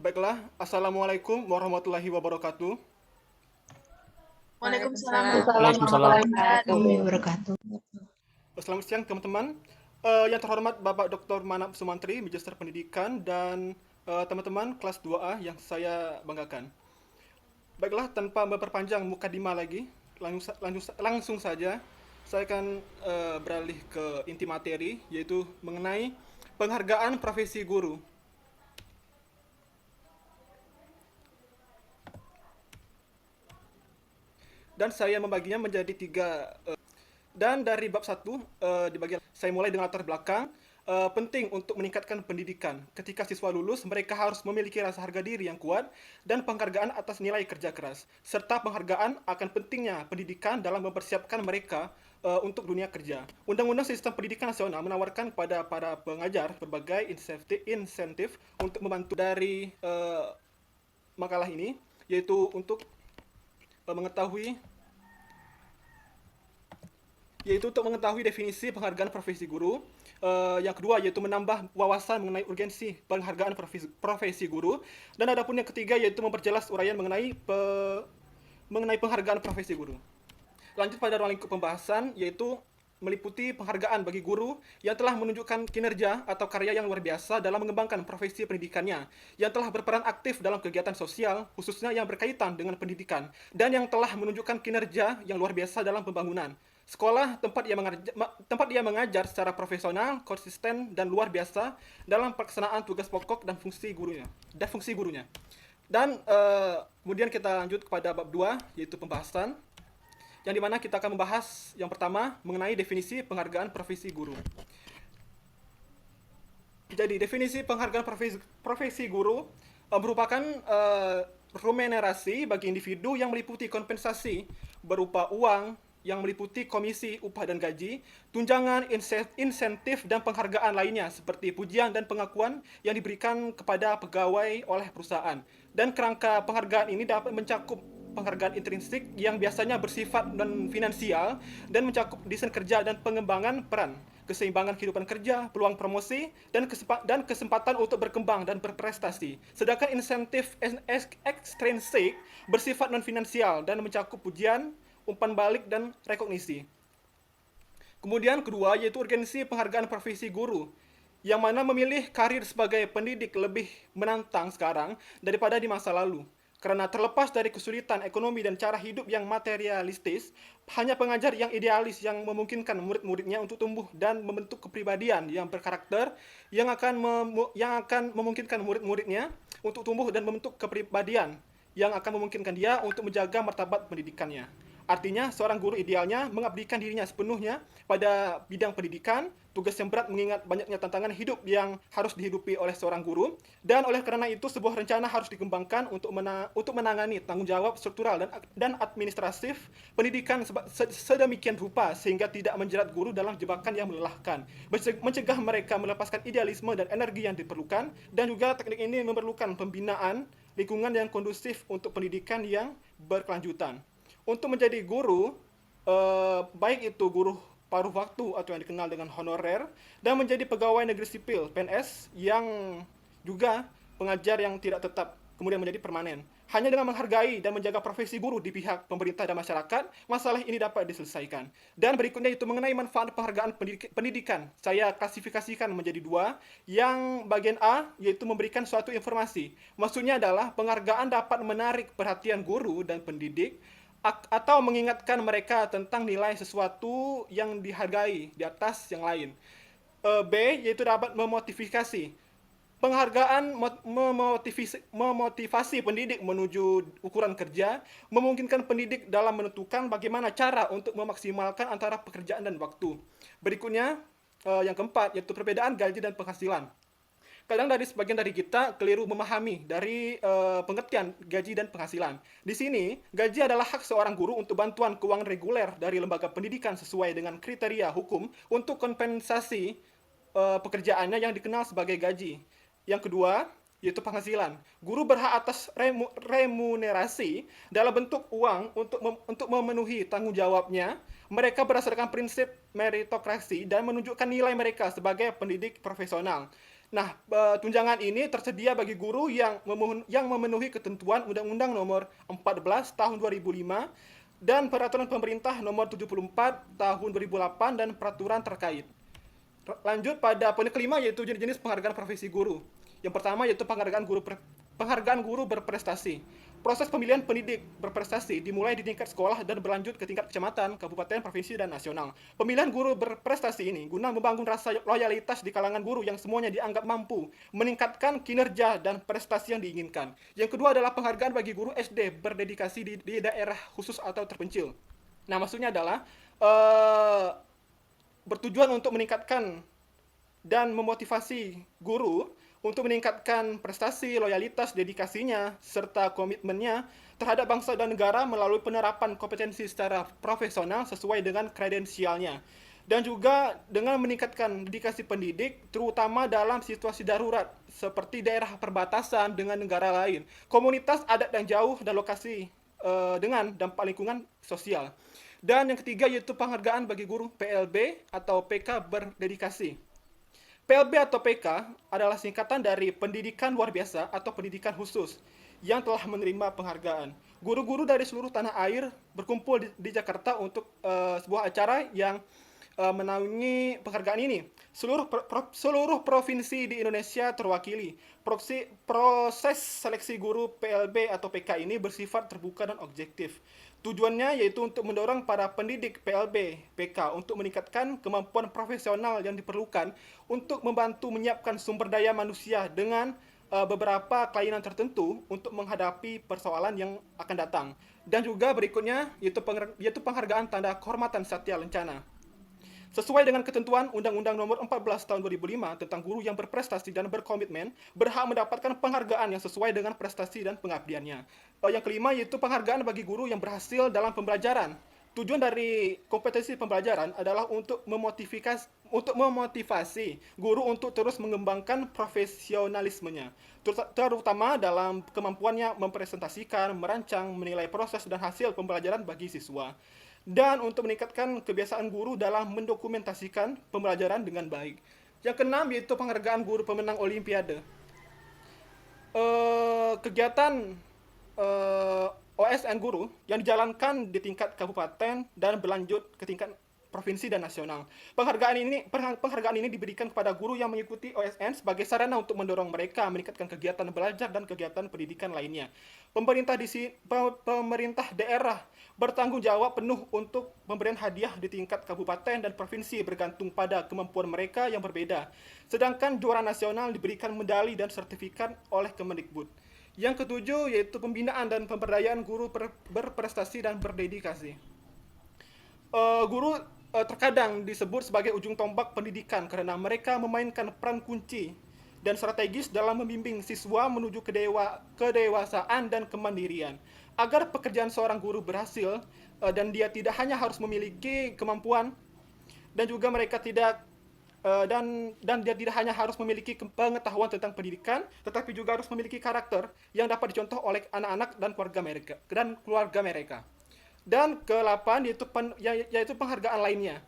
Baiklah, Assalamualaikum warahmatullahi wabarakatuh. Waalaikumsalam Waalaikumsalam warahmatullahi warahmatullahi wabarakatuh. wabarakatuh. Selamat siang teman-teman. Yang terhormat Bapak Dr. Manap Sumantri, Magister Pendidikan, dan teman-teman kelas 2A yang saya banggakan. Baiklah, tanpa memperpanjang mukadimah lagi, langsung saja saya akan beralih ke inti materi, yaitu mengenai penghargaan profesi guru. Dan saya membaginya menjadi tiga. Dan dari bab 1, di bagian saya mulai dengan latar belakang. Penting untuk meningkatkan pendidikan. Ketika siswa lulus, mereka harus memiliki rasa harga diri yang kuat dan penghargaan atas nilai kerja keras, serta penghargaan akan pentingnya pendidikan dalam mempersiapkan mereka untuk dunia kerja. Undang-Undang Sistem Pendidikan Nasional menawarkan kepada para pengajar berbagai insentif untuk membantu dari makalah ini, yaitu untuk mengetahui definisi penghargaan profesi guru. Yang kedua yaitu menambah wawasan mengenai urgensi penghargaan profesi guru. Dan adapun yang ketiga yaitu memperjelas uraian mengenai penghargaan profesi guru. Lanjut pada ruang lingkup pembahasan, yaitu meliputi penghargaan bagi guru yang telah menunjukkan kinerja atau karya yang luar biasa dalam mengembangkan profesi pendidikannya, yang telah berperan aktif dalam kegiatan sosial, khususnya yang berkaitan dengan pendidikan, dan yang telah menunjukkan kinerja yang luar biasa dalam pembangunan sekolah tempat ia mengajar secara profesional, konsisten, dan luar biasa dalam pelaksanaan tugas pokok dan fungsi gurunya. Dan kemudian kita lanjut kepada bab 2, yaitu pembahasan, yang dimana kita akan membahas yang pertama mengenai definisi penghargaan profesi guru. Jadi definisi penghargaan profesi guru merupakan remunerasi bagi individu yang meliputi kompensasi berupa uang, yang meliputi komisi, upah dan gaji, tunjangan, insentif, dan penghargaan lainnya seperti pujian dan pengakuan yang diberikan kepada pegawai oleh perusahaan. Dan kerangka penghargaan ini dapat mencakup penghargaan intrinsik yang biasanya bersifat non-finansial dan mencakup desain kerja dan pengembangan peran, keseimbangan kehidupan kerja, peluang promosi, dan kesempatan untuk berkembang dan berprestasi. Sedangkan insentif ekstrinsik bersifat non-finansial dan mencakup pujian, umpan balik, dan rekognisi. Kemudian kedua yaitu urgensi penghargaan profesi guru, yang mana memilih karir sebagai pendidik lebih menantang sekarang daripada di masa lalu. Karena terlepas dari kesulitan ekonomi dan cara hidup yang materialistis, hanya pengajar yang idealis yang memungkinkan murid-muridnya untuk tumbuh dan membentuk kepribadian yang berkarakter, yang akan memungkinkan murid-muridnya untuk tumbuh dan membentuk kepribadian yang akan memungkinkan dia untuk menjaga martabat pendidikannya. Artinya, seorang guru idealnya mengabdikan dirinya sepenuhnya pada bidang pendidikan, tugas yang berat mengingat banyaknya tantangan hidup yang harus dihidupi oleh seorang guru, dan oleh karena itu sebuah rencana harus dikembangkan untuk menangani tanggung jawab struktural dan administratif pendidikan sedemikian rupa sehingga tidak menjerat guru dalam jebakan yang melelahkan, mencegah mereka melepaskan idealisme dan energi yang diperlukan, dan juga teknik ini memerlukan pembinaan lingkungan yang kondusif untuk pendidikan yang berkelanjutan. Untuk menjadi guru, baik itu guru paruh waktu atau yang dikenal dengan honorer, dan menjadi pegawai negeri sipil (PNS) yang juga pengajar yang tidak tetap, kemudian menjadi permanen. Hanya dengan menghargai dan menjaga profesi guru di pihak pemerintah dan masyarakat, masalah ini dapat diselesaikan. Dan berikutnya itu mengenai manfaat penghargaan pendidikan. Saya klasifikasikan menjadi dua. Yang bagian A yaitu memberikan suatu informasi. Maksudnya adalah penghargaan dapat menarik perhatian guru dan pendidik atau mengingatkan mereka tentang nilai sesuatu yang dihargai di atas yang lain. B yaitu dapat memotivasi. Penghargaan memotivasi pendidik menuju ukuran kerja, memungkinkan pendidik dalam menentukan bagaimana cara untuk memaksimalkan antara pekerjaan dan waktu. Berikutnya, yang keempat, yaitu perbedaan gaji dan penghasilan. Kadang sebagian dari kita keliru memahami dari pengertian gaji dan penghasilan. Di sini, gaji adalah hak seorang guru untuk bantuan keuangan reguler dari lembaga pendidikan sesuai dengan kriteria hukum untuk kompensasi pekerjaannya yang dikenal sebagai gaji. Yang kedua, yaitu penghasilan. Guru berhak atas remunerasi dalam bentuk uang untuk memenuhi tanggung jawabnya. Mereka berdasarkan prinsip meritokrasi dan menunjukkan nilai mereka sebagai pendidik profesional. Nah, tunjangan ini tersedia bagi guru yang memenuhi ketentuan Undang-Undang Nomor 14 Tahun 2005 dan Peraturan Pemerintah Nomor 74 Tahun 2008 dan peraturan terkait. Lanjut pada poin kelima, yaitu jenis-jenis penghargaan profesi guru. Yang pertama yaitu penghargaan guru berprestasi. Proses pemilihan pendidik berprestasi dimulai di tingkat sekolah dan berlanjut ke tingkat kecamatan, kabupaten, provinsi, dan nasional. Pemilihan guru berprestasi ini guna membangun rasa loyalitas di kalangan guru yang semuanya dianggap mampu meningkatkan kinerja dan prestasi yang diinginkan. Yang kedua adalah penghargaan bagi guru SD berdedikasi di daerah khusus atau terpencil. Nah, maksudnya adalah bertujuan untuk meningkatkan dan memotivasi guru untuk meningkatkan prestasi, loyalitas, dedikasinya, serta komitmennya terhadap bangsa dan negara melalui penerapan kompetensi secara profesional sesuai dengan kredensialnya. Dan juga dengan meningkatkan dedikasi pendidik, terutama dalam situasi darurat, seperti daerah perbatasan dengan negara lain, komunitas adat yang jauh, dan lokasi dengan dampak lingkungan sosial. Dan yang ketiga yaitu penghargaan bagi guru PLB atau PK berdedikasi. PLB atau PK adalah singkatan dari pendidikan luar biasa atau pendidikan khusus yang telah menerima penghargaan. Guru-guru dari seluruh tanah air berkumpul di Jakarta untuk sebuah acara yang menaungi penghargaan ini. Seluruh provinsi di Indonesia terwakili. Proses seleksi guru PLB atau PK ini bersifat terbuka dan objektif. Tujuannya yaitu untuk mendorong para pendidik PLB, PK untuk meningkatkan kemampuan profesional yang diperlukan untuk membantu menyiapkan sumber daya manusia dengan beberapa kelainan tertentu untuk menghadapi persoalan yang akan datang. Dan juga berikutnya yaitu penghargaan tanda kehormatan Satya Lencana. Sesuai dengan ketentuan Undang-Undang Nomor 14 Tahun 2005 tentang guru yang berprestasi dan berkomitmen berhak mendapatkan penghargaan yang sesuai dengan prestasi dan pengabdiannya. Yang kelima yaitu penghargaan bagi guru yang berhasil dalam pembelajaran. Tujuan dari kompetensi pembelajaran adalah untuk memotivasi guru untuk terus mengembangkan profesionalismenya, terutama dalam kemampuannya mempresentasikan, merancang, menilai proses dan hasil pembelajaran bagi siswa. Dan untuk meningkatkan kebiasaan guru dalam mendokumentasikan pembelajaran dengan baik. Yang keenam yaitu penghargaan guru pemenang Olimpiade. Kegiatan OSN guru yang dijalankan di tingkat kabupaten dan berlanjut ke tingkat provinsi dan nasional. Penghargaan ini diberikan kepada guru yang mengikuti OSN sebagai sarana untuk mendorong mereka meningkatkan kegiatan belajar dan kegiatan pendidikan lainnya. Pemerintah daerah bertanggung jawab penuh untuk pemberian hadiah di tingkat kabupaten dan provinsi bergantung pada kemampuan mereka yang berbeda. Sedangkan juara nasional diberikan medali dan sertifikat oleh Kemendikbud. Yang ketujuh yaitu pembinaan dan pemberdayaan guru berprestasi dan berdedikasi. Guru terkadang disebut sebagai ujung tombak pendidikan karena mereka memainkan peran kunci dan strategis dalam membimbing siswa menuju kedewasaan dan kemandirian. Agar pekerjaan seorang guru berhasil dan dia tidak hanya harus memiliki kemampuan dan juga mereka tidak dan dia tidak hanya harus memiliki pengetahuan tentang pendidikan, tetapi juga harus memiliki karakter yang dapat dicontoh oleh anak-anak dan keluarga mereka. Dan ke-8 yaitu penghargaan lainnya.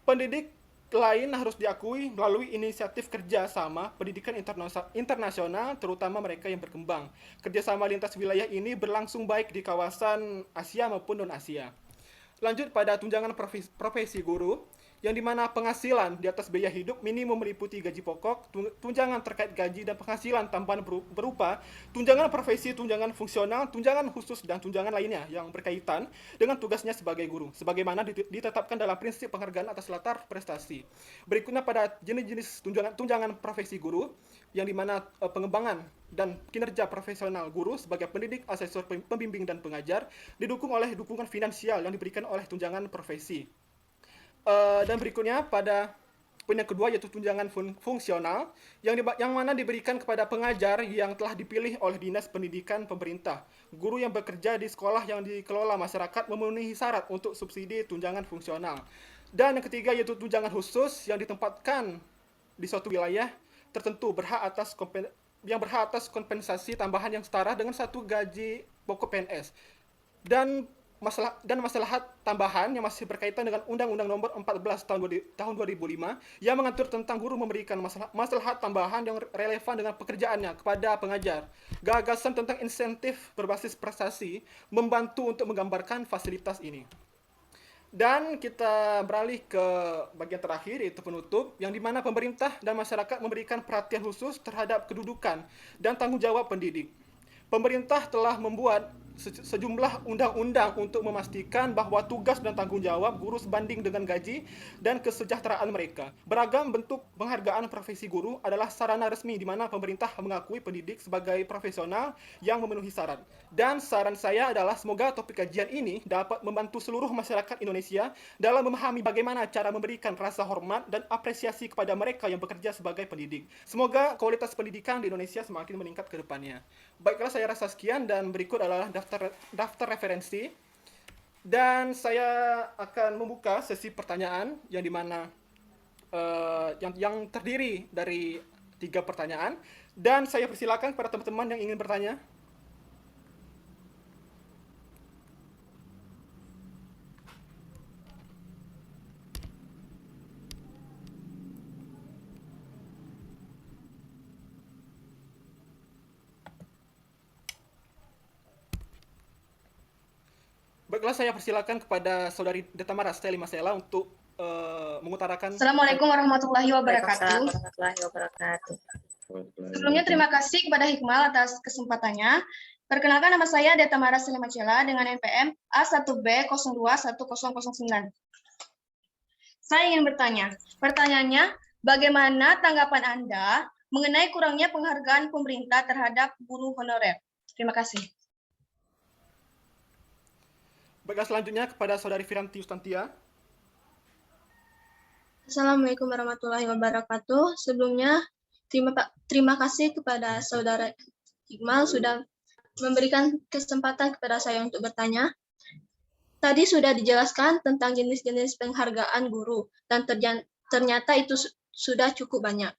Pendidik lain harus diakui melalui inisiatif kerjasama pendidikan internasional, terutama mereka yang berkembang. Kerjasama lintas wilayah ini berlangsung baik di kawasan Asia maupun non-Asia. Lanjut pada tunjangan profesi guru, yang dimana penghasilan di atas biaya hidup minimum meliputi gaji pokok, tunjangan terkait gaji dan penghasilan tambahan berupa tunjangan profesi, tunjangan fungsional, tunjangan khusus, dan tunjangan lainnya yang berkaitan dengan tugasnya sebagai guru, sebagaimana ditetapkan dalam prinsip penghargaan atas latar prestasi. Berikutnya pada jenis-jenis tunjangan profesi guru, yang dimana pengembangan dan kinerja profesional guru sebagai pendidik, asesor pembimbing, dan pengajar didukung oleh dukungan finansial yang diberikan oleh tunjangan profesi. Dan berikutnya pada poin yang kedua yaitu tunjangan fungsional yang mana diberikan kepada pengajar yang telah dipilih oleh Dinas Pendidikan pemerintah. Guru yang bekerja di sekolah yang dikelola masyarakat memenuhi syarat untuk subsidi tunjangan fungsional. Dan yang ketiga yaitu tunjangan khusus yang ditempatkan di suatu wilayah tertentu berhak atas kompensasi tambahan yang setara dengan satu gaji pokok PNS. Dan maslahat tambahan yang masih berkaitan dengan Undang-Undang Nomor 14 tahun 2005 yang mengatur tentang guru memberikan maslahat tambahan yang relevan dengan pekerjaannya kepada pengajar. Gagasan tentang insentif berbasis prestasi membantu untuk menggambarkan fasilitas ini. Dan kita beralih ke bagian terakhir, yaitu penutup, yang dimana pemerintah dan masyarakat memberikan perhatian khusus terhadap kedudukan dan tanggung jawab pendidik. Pemerintah telah membuat sejumlah undang-undang untuk memastikan bahwa tugas dan tanggung jawab guru sebanding dengan gaji dan kesejahteraan mereka. Beragam bentuk penghargaan profesi guru adalah sarana resmi di mana pemerintah mengakui pendidik sebagai profesional yang memenuhi syarat. Dan saran saya adalah semoga topik kajian ini dapat membantu seluruh masyarakat Indonesia dalam memahami bagaimana cara memberikan rasa hormat dan apresiasi kepada mereka yang bekerja sebagai pendidik. Semoga kualitas pendidikan di Indonesia semakin meningkat ke depannya. Baiklah, saya rasa sekian dan berikut adalah daftar referensi. Dan saya akan membuka sesi pertanyaan yang dimana yang terdiri dari 3 pertanyaan. Dan saya persilakan kepada teman-teman yang ingin bertanya. Baiklah, saya persilakan kepada Saudari Detamara Steli Masela untuk mengutarakan. Assalamualaikum warahmatullahi wabarakatuh. Warahmatullahi wabarakatuh. Sebelumnya terima kasih kepada Hikmal atas kesempatannya. Perkenalkan, nama saya Detamara Steli Masela dengan NPM A1B021009. Saya ingin bertanya. Pertanyaannya, bagaimana tanggapan Anda mengenai kurangnya penghargaan pemerintah terhadap guru honorer? Terima kasih. Baiklah, selanjutnya kepada Saudari Firanti Yustantia. Assalamualaikum warahmatullahi wabarakatuh. Sebelumnya, terima kasih kepada Saudara Iqmal sudah memberikan kesempatan kepada saya untuk bertanya. Tadi sudah dijelaskan tentang jenis-jenis penghargaan guru, dan ternyata itu sudah cukup banyak.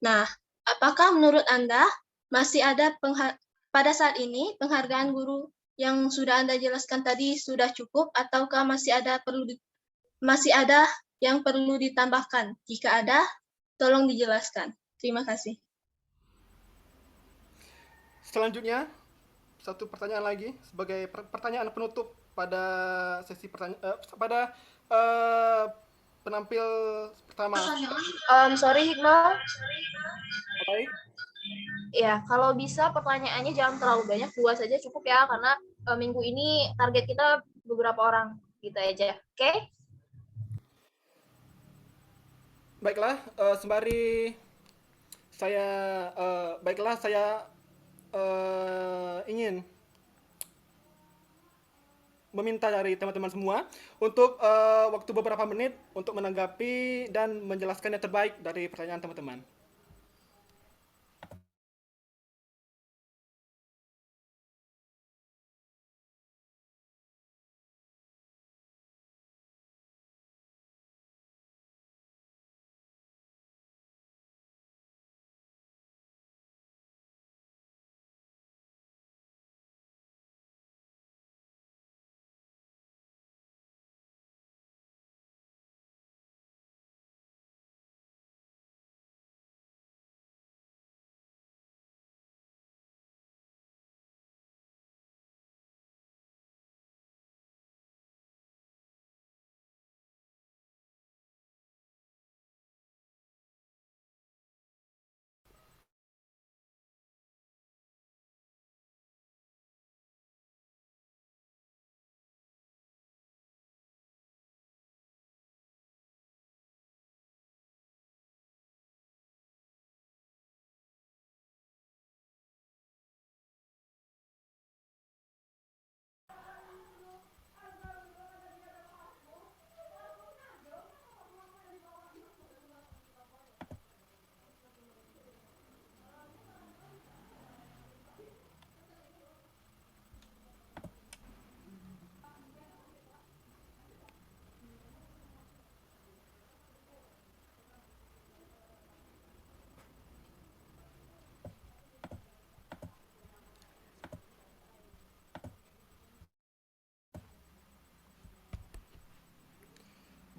Nah, apakah menurut Anda masih ada pada saat ini penghargaan guru yang sudah Anda jelaskan tadi sudah cukup, ataukah masih ada yang perlu ditambahkan? Jika ada, tolong dijelaskan. Terima kasih. Selanjutnya, satu pertanyaan lagi sebagai pertanyaan penutup pada sesi pada penampil pertama. Sorry Hikmal. Baik. Ya, kalau bisa pertanyaannya jangan terlalu banyak, 2 saja cukup ya, karena minggu ini target kita beberapa orang, gitu aja. Oke? Baiklah, sembari saya ingin meminta dari teman-teman semua untuk waktu beberapa menit untuk menanggapi dan menjelaskan yang terbaik dari pertanyaan teman-teman.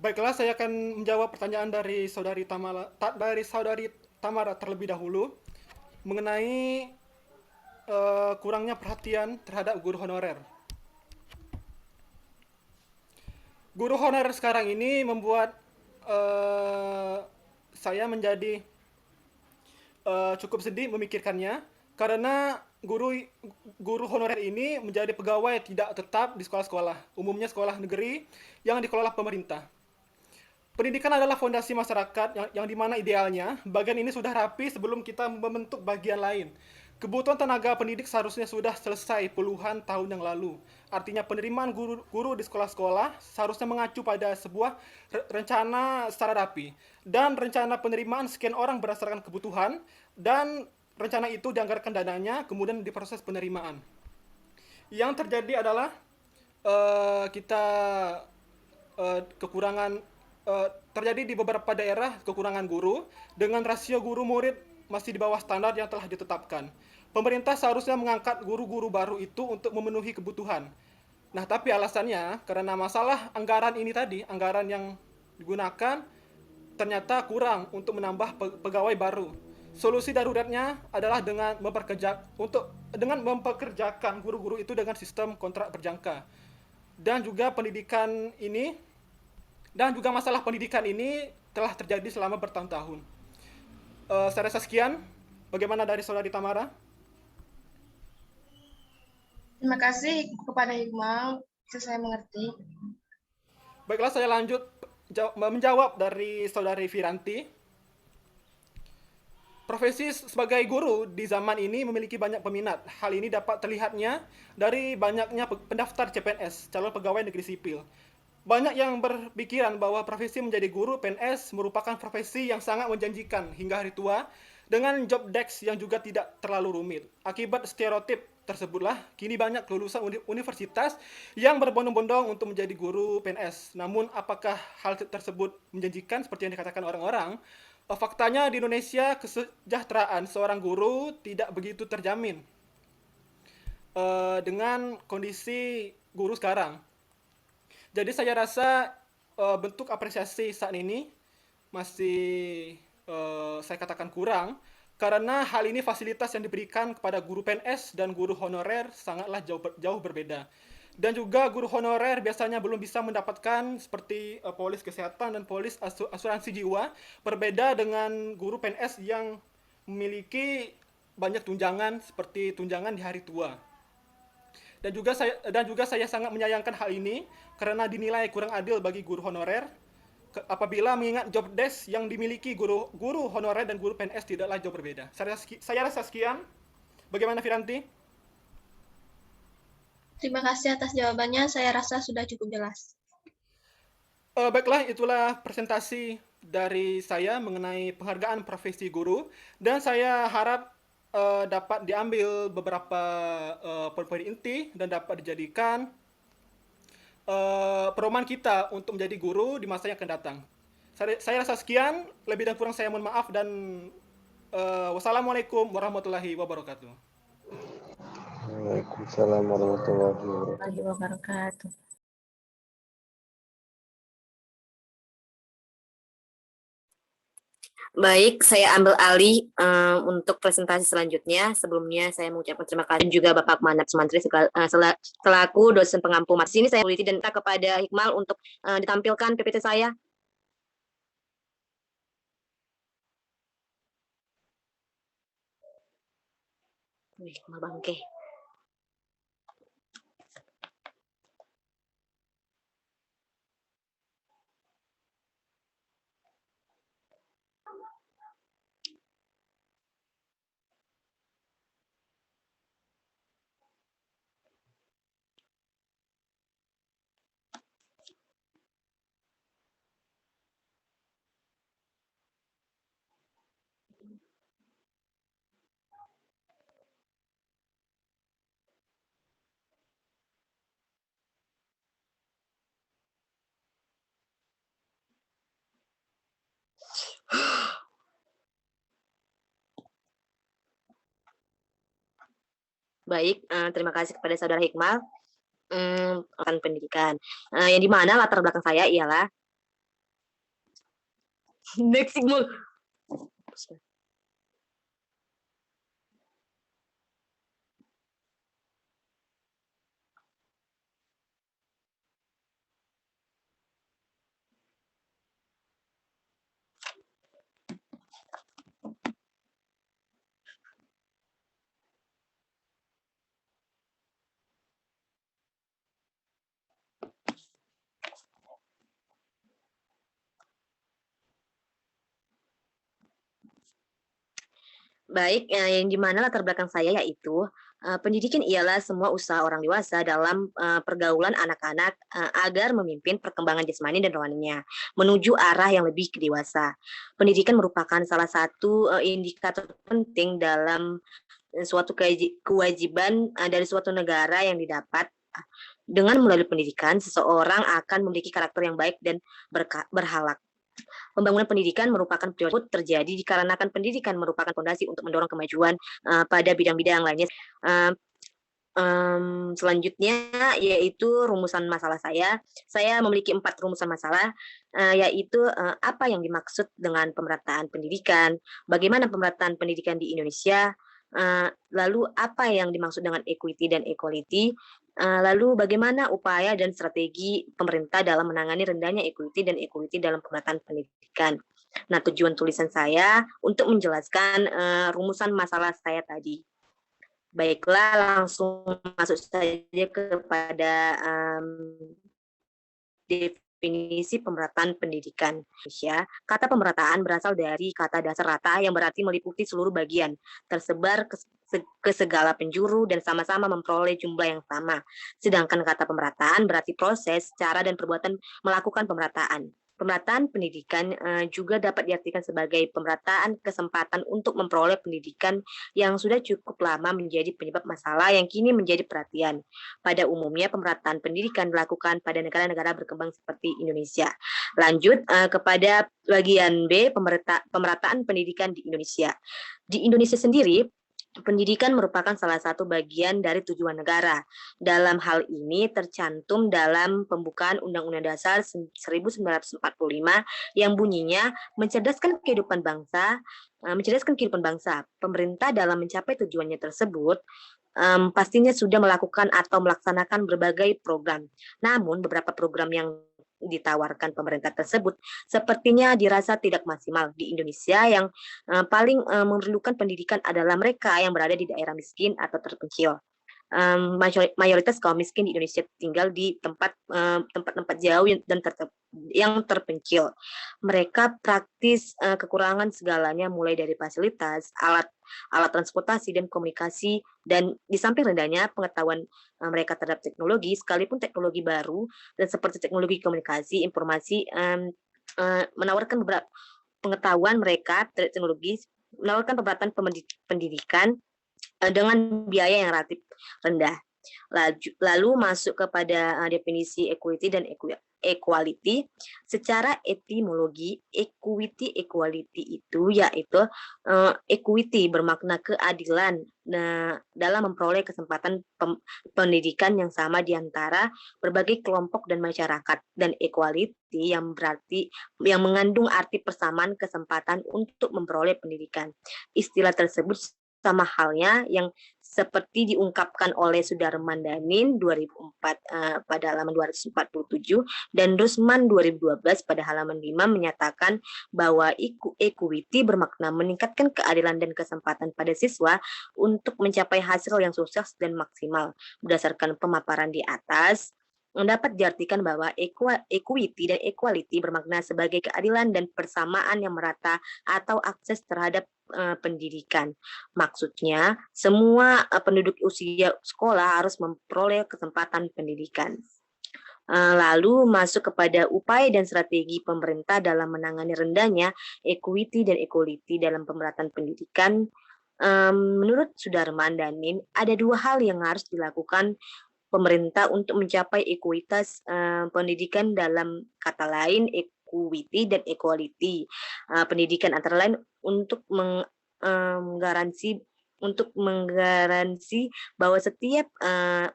Baiklah, saya akan menjawab pertanyaan dari saudari Tamara terlebih dahulu mengenai kurangnya perhatian terhadap guru honorer. Guru honorer sekarang ini membuat saya menjadi cukup sedih memikirkannya karena guru honorer ini menjadi pegawai tidak tetap di sekolah-sekolah, umumnya sekolah negeri yang dikelola pemerintah. Pendidikan adalah fondasi masyarakat yang dimana idealnya bagian ini sudah rapi sebelum kita membentuk bagian lain. Kebutuhan tenaga pendidik seharusnya sudah selesai puluhan tahun yang lalu. Artinya penerimaan guru di sekolah-sekolah seharusnya mengacu pada sebuah rencana secara rapi. Dan rencana penerimaan sekian orang berdasarkan kebutuhan dan rencana itu dianggarkan dananya kemudian diproses penerimaan. Yang terjadi adalah kita terjadi di beberapa daerah kekurangan guru dengan rasio guru murid masih di bawah standar yang telah ditetapkan. Pemerintah seharusnya mengangkat guru-guru baru itu untuk memenuhi kebutuhan. Nah, tapi alasannya karena masalah anggaran ini tadi, anggaran yang digunakan ternyata kurang untuk menambah pegawai baru. Solusi daruratnya adalah dengan mempekerjakan guru-guru itu dengan sistem kontrak berjangka. Dan juga masalah pendidikan ini telah terjadi selama bertahun-tahun. Saya rasa sekian. Bagaimana dari saudari Tamara? Terima kasih kepada Hikmal, bisa saya mengerti. Baiklah, saya lanjut menjawab dari saudari Viranti. Profesi sebagai guru di zaman ini memiliki banyak peminat. Hal ini dapat terlihatnya dari banyaknya pendaftar CPNS, calon pegawai negeri sipil. Banyak yang berpikiran bahwa profesi menjadi guru PNS merupakan profesi yang sangat menjanjikan hingga hari tua dengan job desk yang juga tidak terlalu rumit. Akibat stereotip tersebutlah, kini banyak lulusan universitas yang berbondong-bondong untuk menjadi guru PNS. Namun, apakah hal tersebut menjanjikan seperti yang dikatakan orang-orang? Faktanya di Indonesia, kesejahteraan seorang guru tidak begitu terjamin dengan kondisi guru sekarang. Jadi saya rasa bentuk apresiasi saat ini masih saya katakan kurang, karena hal ini fasilitas yang diberikan kepada guru PNS dan guru honorer sangatlah jauh berbeda. Dan juga guru honorer biasanya belum bisa mendapatkan seperti polis kesehatan dan polis asuransi jiwa, berbeda dengan guru PNS yang memiliki banyak tunjangan seperti tunjangan di hari tua. Dan juga saya sangat menyayangkan hal ini karena dinilai kurang adil bagi guru honorer apabila mengingat job desk yang dimiliki guru honorer dan guru PNS tidaklah jauh berbeda. Saya rasa sekian. Bagaimana Viranti? Terima kasih atas jawabannya, saya rasa sudah cukup jelas. Baiklah, itulah presentasi dari saya mengenai penghargaan profesi guru, dan saya harap dapat diambil beberapa poin-poin inti dan dapat dijadikan pedoman kita untuk menjadi guru di masa yang akan datang. Saya rasa sekian, lebih dan kurang saya mohon maaf, dan wassalamualaikum warahmatullahi wabarakatuh. Waalaikumsalam warahmatullahi wabarakatuh. Baik, saya ambil alih untuk presentasi selanjutnya. Sebelumnya saya mengucapkan terima kasih juga Bapak Manap Sumantri selaku dosen pengampu matematika. Sini saya meneliti dan minta kepada Hikmal untuk ditampilkan PPT saya. Hikmal bangke. Baik, terima kasih kepada Saudara Hikmal akan pendidikan. Yang dimana latar belakang saya ialah Next Iqmal. Baik, yang di mana latar belakang saya yaitu pendidikan ialah semua usaha orang dewasa dalam pergaulan anak-anak agar memimpin perkembangan jasmani dan rohaninya menuju arah yang lebih dewasa. Pendidikan merupakan salah satu indikator penting dalam suatu kewajiban dari suatu negara yang didapat. Dengan melalui pendidikan, seseorang akan memiliki karakter yang baik dan berhalak. Pembangunan pendidikan merupakan prioritas terjadi dikarenakan pendidikan merupakan fondasi untuk mendorong kemajuan pada bidang-bidang lainnya. Selanjutnya yaitu rumusan masalah saya. Saya memiliki 4 rumusan masalah, yaitu apa yang dimaksud dengan pemerataan pendidikan, bagaimana pemerataan pendidikan di Indonesia, lalu apa yang dimaksud dengan equity dan equality, lalu bagaimana upaya dan strategi pemerintah dalam menangani rendahnya equity dan equality dalam pemerataan pendidikan. Nah, tujuan tulisan saya untuk menjelaskan rumusan masalah saya tadi. Baiklah, langsung masuk saja kepada definisi pemerataan pendidikan Indonesia. Kata pemerataan berasal dari kata dasar rata yang berarti meliputi seluruh bagian, tersebar ke segala penjuru dan sama-sama memperoleh jumlah yang sama. Sedangkan kata pemerataan berarti proses, cara, dan perbuatan melakukan pemerataan. Pemerataan pendidikan juga dapat diartikan sebagai pemerataan kesempatan untuk memperoleh pendidikan yang sudah cukup lama menjadi penyebab masalah yang kini menjadi perhatian. Pada umumnya, pemerataan pendidikan dilakukan pada negara-negara berkembang seperti Indonesia. Lanjut kepada bagian B, pemerataan pendidikan di Indonesia. Di Indonesia sendiri, pendidikan merupakan salah satu bagian dari tujuan negara. Dalam hal ini tercantum dalam pembukaan Undang-Undang Dasar 1945 yang bunyinya mencerdaskan kehidupan bangsa. Pemerintah dalam mencapai tujuannya tersebut pastinya sudah melakukan atau melaksanakan berbagai program. Namun beberapa program yang ditawarkan pemerintah tersebut sepertinya dirasa tidak maksimal. Di Indonesia yang paling memerlukan pendidikan adalah mereka yang berada di daerah miskin atau terpencil. Mayoritas kaum miskin di Indonesia tinggal di tempat-tempat jauh yang terpencil. Mereka praktis kekurangan segalanya, mulai dari fasilitas, alat transportasi dan komunikasi, dan di samping rendahnya pengetahuan mereka terhadap teknologi, sekalipun teknologi baru dan seperti teknologi komunikasi, informasi menawarkan beberapa pengetahuan mereka terhadap teknologi, menawarkan pemerataan pendidikan dengan biaya yang relatif rendah. Lalu masuk kepada definisi equity dan equality. Secara etimologi, equality itu yaitu equity bermakna keadilan dalam memperoleh kesempatan pendidikan yang sama di antara berbagai kelompok dan masyarakat, dan equality yang mengandung arti persamaan kesempatan untuk memperoleh pendidikan. Istilah tersebut sama halnya yang seperti diungkapkan oleh Sudarman Danin 2004 pada halaman 247 dan Rusman 2012 pada halaman 5 menyatakan bahwa equity bermakna meningkatkan keadilan dan kesempatan pada siswa untuk mencapai hasil yang sukses dan maksimal. Berdasarkan pemaparan di atas, dapat diartikan bahwa equity dan equality bermakna sebagai keadilan dan persamaan yang merata atau akses terhadap pendidikan. Maksudnya, semua penduduk usia sekolah harus memperoleh kesempatan pendidikan. Lalu masuk kepada upaya dan strategi pemerintah dalam menangani rendahnya equity dan equality dalam pemerataan pendidikan. Menurut Sudarman Danin, ada 2 hal yang harus dilakukan pemerintah untuk mencapai ekuitas pendidikan, dalam kata lain equity dan equality pendidikan, antara lain untuk menggaransi untuk menggaransi bahwa setiap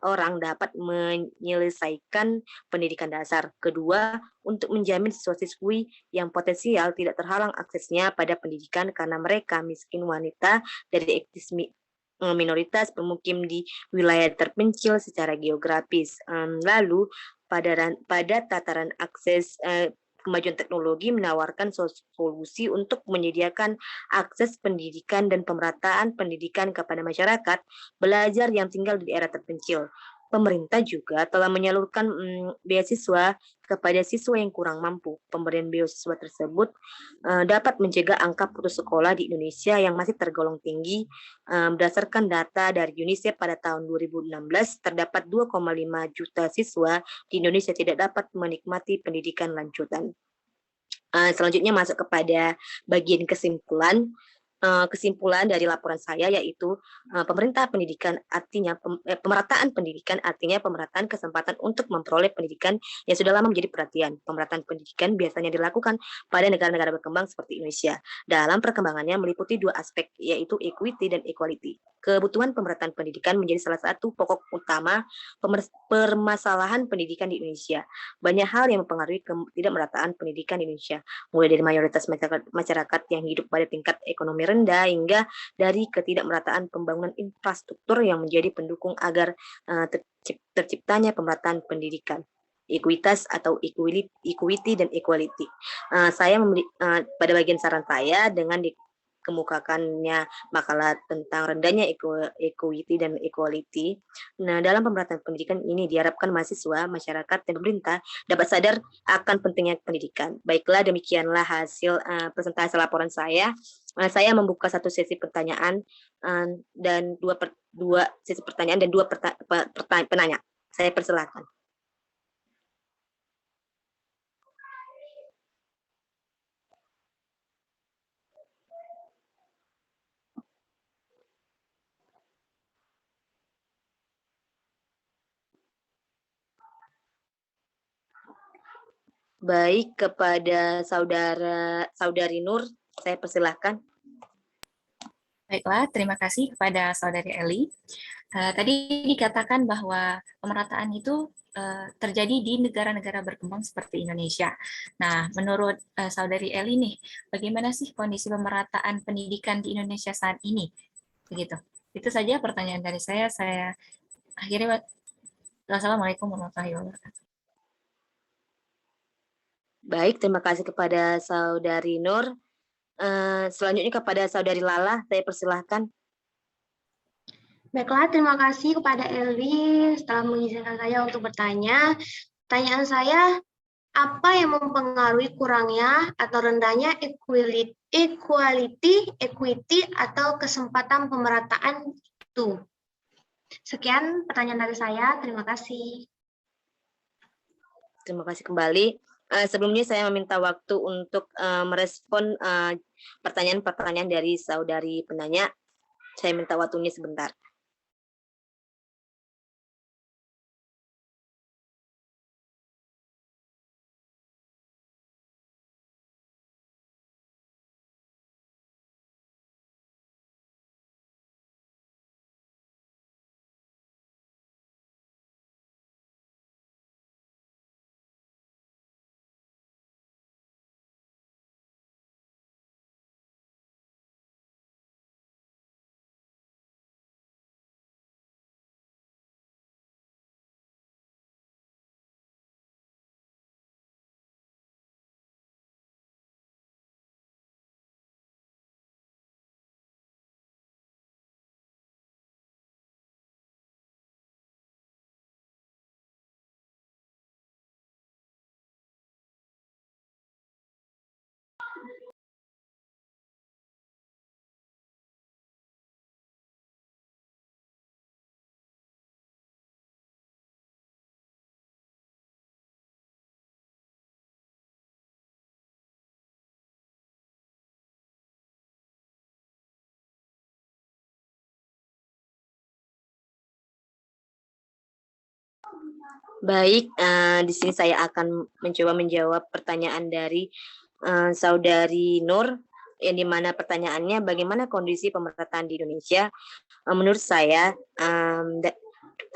orang dapat menyelesaikan pendidikan dasar. Kedua, untuk menjamin siswa-siswi yang potensial tidak terhalang aksesnya pada pendidikan karena mereka miskin, wanita dari etnis minoritas, pemukim di wilayah terpencil secara geografis. Lalu pada tataran akses kemajuan teknologi menawarkan solusi untuk menyediakan akses pendidikan dan pemerataan pendidikan kepada masyarakat belajar yang tinggal di daerah terpencil. Pemerintah juga telah menyalurkan beasiswa kepada siswa yang kurang mampu. Pemberian beasiswa tersebut dapat mencegah angka putus sekolah di Indonesia yang masih tergolong tinggi. Berdasarkan data dari UNICEF pada tahun 2016, terdapat 2,5 juta siswa di Indonesia tidak dapat menikmati pendidikan lanjutan. Selanjutnya masuk kepada bagian kesimpulan. Kesimpulan dari laporan saya yaitu pemerataan pendidikan artinya pemerataan kesempatan untuk memperoleh pendidikan yang sudah lama menjadi perhatian. Pemerataan pendidikan biasanya dilakukan pada negara-negara berkembang seperti Indonesia. Dalam perkembangannya meliputi dua aspek yaitu equity dan equality. Kebutuhan pemerataan pendidikan menjadi salah satu pokok utama permasalahan pendidikan di Indonesia. Banyak hal yang mempengaruhi ketidakmerataan pendidikan di Indonesia, mulai dari mayoritas masyarakat yang hidup pada tingkat ekonomi rendah hingga dari ketidakmerataan pembangunan infrastruktur yang menjadi pendukung agar terciptanya pemerataan pendidikan. Ekuitas atau equity dan equality. Pada bagian saran saya dengan dikemukakannya makalah tentang rendahnya equity dan equality. Nah, dalam pemerataan pendidikan ini diharapkan mahasiswa, masyarakat, dan pemerintah dapat sadar akan pentingnya pendidikan. Baiklah, demikianlah hasil presentasi laporan saya. Saya membuka satu sesi pertanyaan dan dua sesi pertanyaan dan dua penanya. Saya persilakan. Baik, kepada saudari Nur, saya persilahkan. Baiklah, terima kasih kepada Saudari Eli. Tadi dikatakan bahwa pemerataan itu terjadi di negara-negara berkembang seperti Indonesia. Nah, menurut Saudari Eli nih, bagaimana sih kondisi pemerataan pendidikan di Indonesia saat ini? Begitu. Itu saja pertanyaan dari saya. Saya akhiri. Wassalamualaikum warahmatullahi wabarakatuh. Baik, terima kasih kepada saudari Nur. Selanjutnya kepada saudari Lala, saya persilahkan. Baiklah, terima kasih kepada Eli setelah mengizinkan saya untuk bertanya. Pertanyaan saya, apa yang mempengaruhi kurangnya atau rendahnya equity, atau kesempatan pemerataan itu? Sekian pertanyaan dari saya, terima kasih. Terima kasih kembali. Sebelumnya saya meminta waktu untuk merespon pertanyaan-pertanyaan dari saudari penanya. Saya minta waktunya sebentar. Baik, di sini saya akan mencoba menjawab pertanyaan dari saudari Nur. yang dimana pertanyaannya bagaimana kondisi pemerataan di Indonesia. Menurut saya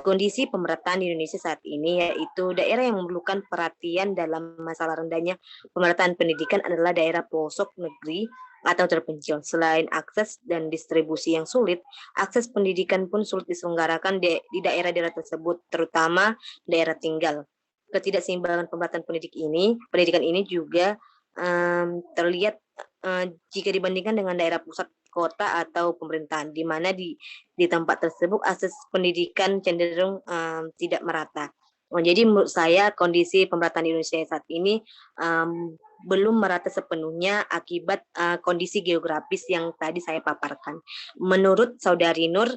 kondisi pemerataan di Indonesia saat ini yaitu daerah yang memerlukan perhatian dalam masalah rendahnya pemerataan pendidikan adalah daerah pelosok negeri atau terpencil. Selain akses dan distribusi yang sulit, akses pendidikan pun sulit diselenggarakan di daerah-daerah tersebut, terutama daerah tinggal. Ketidakseimbangan pemerataan pendidikan ini juga terlihat jika dibandingkan dengan daerah pusat kota atau pemerintahan, di mana di tempat tersebut akses pendidikan cenderung tidak merata. Jadi menurut saya kondisi pemerataan di Indonesia saat ini belum merata sepenuhnya akibat kondisi geografis yang tadi saya paparkan. Menurut Saudari Nur,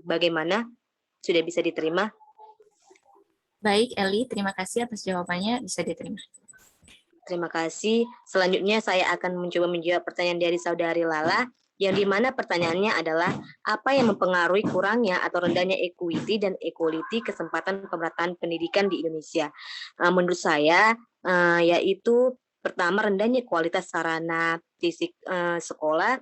bagaimana? Sudah bisa diterima? Baik, Eli, terima kasih atas jawabannya, bisa diterima. Terima kasih. Selanjutnya saya akan mencoba menjawab pertanyaan dari Saudari Lala, yang dimana pertanyaannya adalah apa yang mempengaruhi kurangnya atau rendahnya equity dan equality kesempatan pemerataan pendidikan di Indonesia. Menurut saya yaitu pertama rendahnya kualitas sarana fisik sekolah,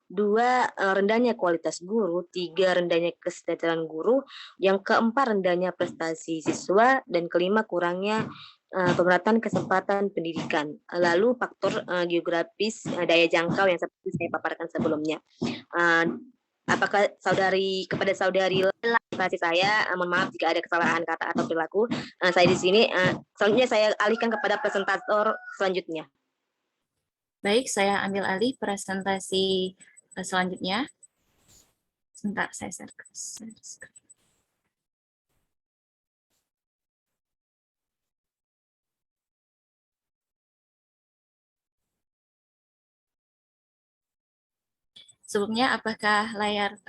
dua rendahnya kualitas guru, tiga rendahnya kesejahteraan guru, yang keempat rendahnya prestasi siswa, dan kelima kurangnya pemerataan kesempatan pendidikan. Lalu faktor geografis daya jangkau yang seperti saya paparkan sebelumnya. Apakah kepada saudari kasih saya, mohon maaf jika ada kesalahan kata atau perilaku. Saya di sini, selanjutnya saya alihkan kepada presentator selanjutnya. Baik, saya ambil alih presentasi selanjutnya. Sebentar, saya share screen. Sebelumnya, apakah layar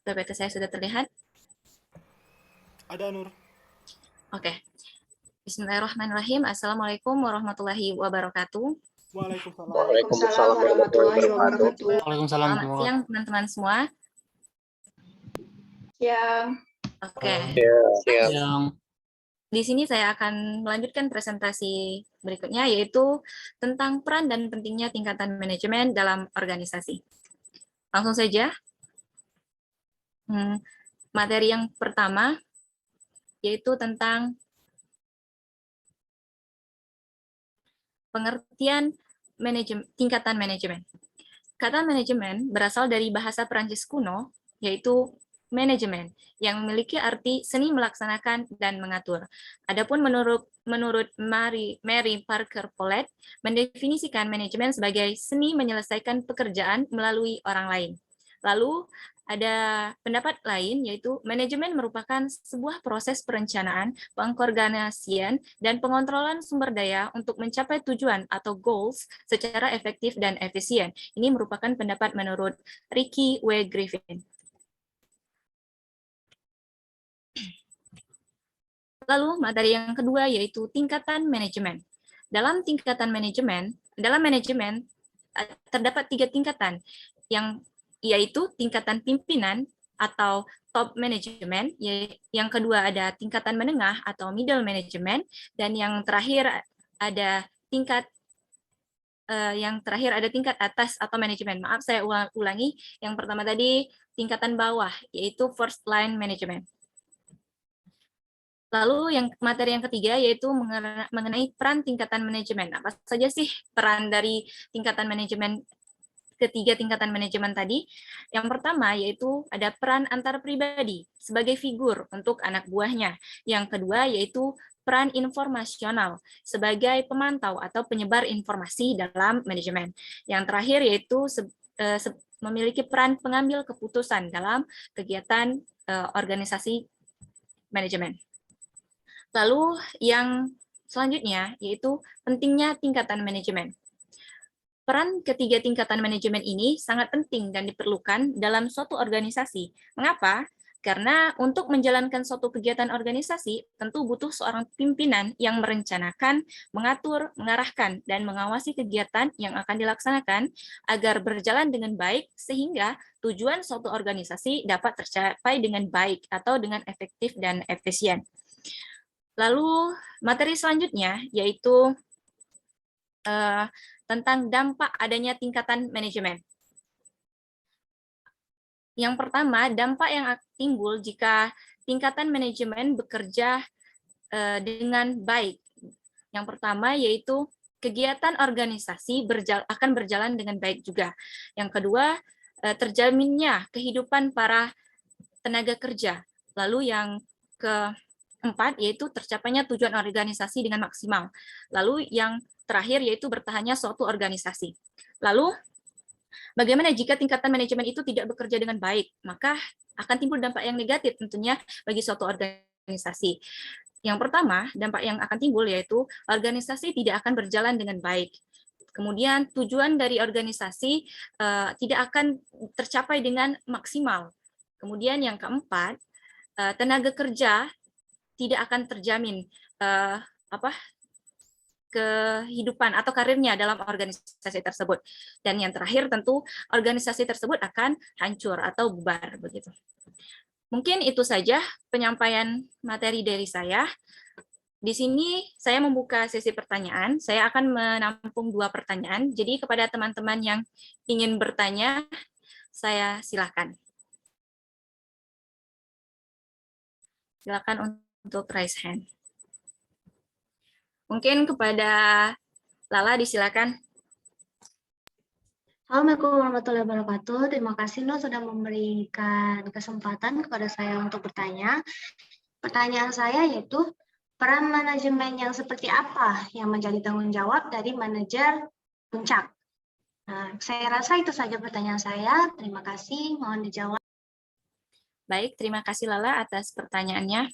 PPT saya sudah terlihat? Ada, Nur. Oke. Bismillahirrahmanirrahim. Assalamualaikum warahmatullahi wabarakatuh. Waalaikumsalam. Waalaikumsalam warahmatullahi wabarakatuh. Waalaikumsalam. Selamat siang, teman-teman semua. Siang. Oke. Yang Di sini saya akan melanjutkan presentasi berikutnya, yaitu tentang peran dan pentingnya tingkatan manajemen dalam organisasi. Langsung saja. Materi yang pertama, yaitu tentang pengertian tingkatan manajemen. Kata manajemen berasal dari bahasa Prancis kuno, yaitu manajemen, yang memiliki arti seni melaksanakan dan mengatur. Adapun menurut Mary Parker Follett, mendefinisikan manajemen sebagai seni menyelesaikan pekerjaan melalui orang lain. Lalu ada pendapat lain, yaitu manajemen merupakan sebuah proses perencanaan, pengorganisasian, dan pengontrolan sumber daya untuk mencapai tujuan atau goals secara efektif dan efisien. Ini merupakan pendapat menurut Ricky W. Griffin. Lalu materi yang kedua yaitu tingkatan manajemen. Dalam manajemen terdapat 3 tingkatan, yaitu tingkatan pimpinan atau top management, yang kedua ada tingkatan menengah atau middle management, dan yang terakhir ada tingkat atas atau manajemen. Maaf, saya ulangi. Yang pertama tadi tingkatan bawah, yaitu first line management. Lalu materi yang ketiga yaitu mengenai peran tingkatan manajemen. Apa saja sih peran dari tingkatan manajemen, ketiga tingkatan manajemen tadi? Yang pertama yaitu ada peran antar pribadi sebagai figur untuk anak buahnya. Yang kedua yaitu peran informasional sebagai pemantau atau penyebar informasi dalam manajemen. Yang terakhir yaitu memiliki peran pengambil keputusan dalam kegiatan organisasi manajemen. Lalu yang selanjutnya yaitu pentingnya tingkatan manajemen. Peran ketiga tingkatan manajemen ini sangat penting dan diperlukan dalam suatu organisasi. Mengapa? Karena untuk menjalankan suatu kegiatan organisasi tentu butuh seorang pimpinan yang merencanakan, mengatur, mengarahkan, dan mengawasi kegiatan yang akan dilaksanakan agar berjalan dengan baik sehingga tujuan suatu organisasi dapat tercapai dengan baik atau dengan efektif dan efisien. Lalu materi selanjutnya yaitu tentang dampak adanya tingkatan manajemen. Yang pertama, dampak yang timbul jika tingkatan manajemen bekerja dengan baik. Yang pertama yaitu kegiatan organisasi akan berjalan dengan baik juga. Yang kedua, terjaminnya kehidupan para tenaga kerja. Lalu yang keempat yaitu tercapainya tujuan organisasi dengan maksimal. Lalu yang terakhir yaitu bertahannya suatu organisasi. Lalu bagaimana jika tingkatan manajemen itu tidak bekerja dengan baik? Maka akan timbul dampak yang negatif tentunya bagi suatu organisasi. Yang pertama, dampak yang akan timbul yaitu organisasi tidak akan berjalan dengan baik. Kemudian tujuan dari organisasi tidak akan tercapai dengan maksimal. Kemudian yang keempat, tenaga kerja tidak akan terjamin kehidupan atau karirnya dalam organisasi tersebut. Dan yang terakhir tentu organisasi tersebut akan hancur atau bubar begitu. Mungkin itu saja penyampaian materi dari saya. Di sini saya membuka sesi pertanyaan. Saya akan menampung 2 pertanyaan. Jadi kepada teman-teman yang ingin bertanya, saya silakan. Silakan untuk raise hand. Mungkin kepada Lala disilakan. Assalamualaikum warahmatullahi wabarakatuh. Terima kasih Nur sudah memberikan kesempatan kepada saya untuk bertanya. Pertanyaan saya yaitu, peran manajemen yang seperti apa yang menjadi tanggung jawab dari manajer puncak? Nah, saya rasa itu saja pertanyaan saya. Terima kasih, mohon dijawab. Baik, terima kasih Lala atas pertanyaannya.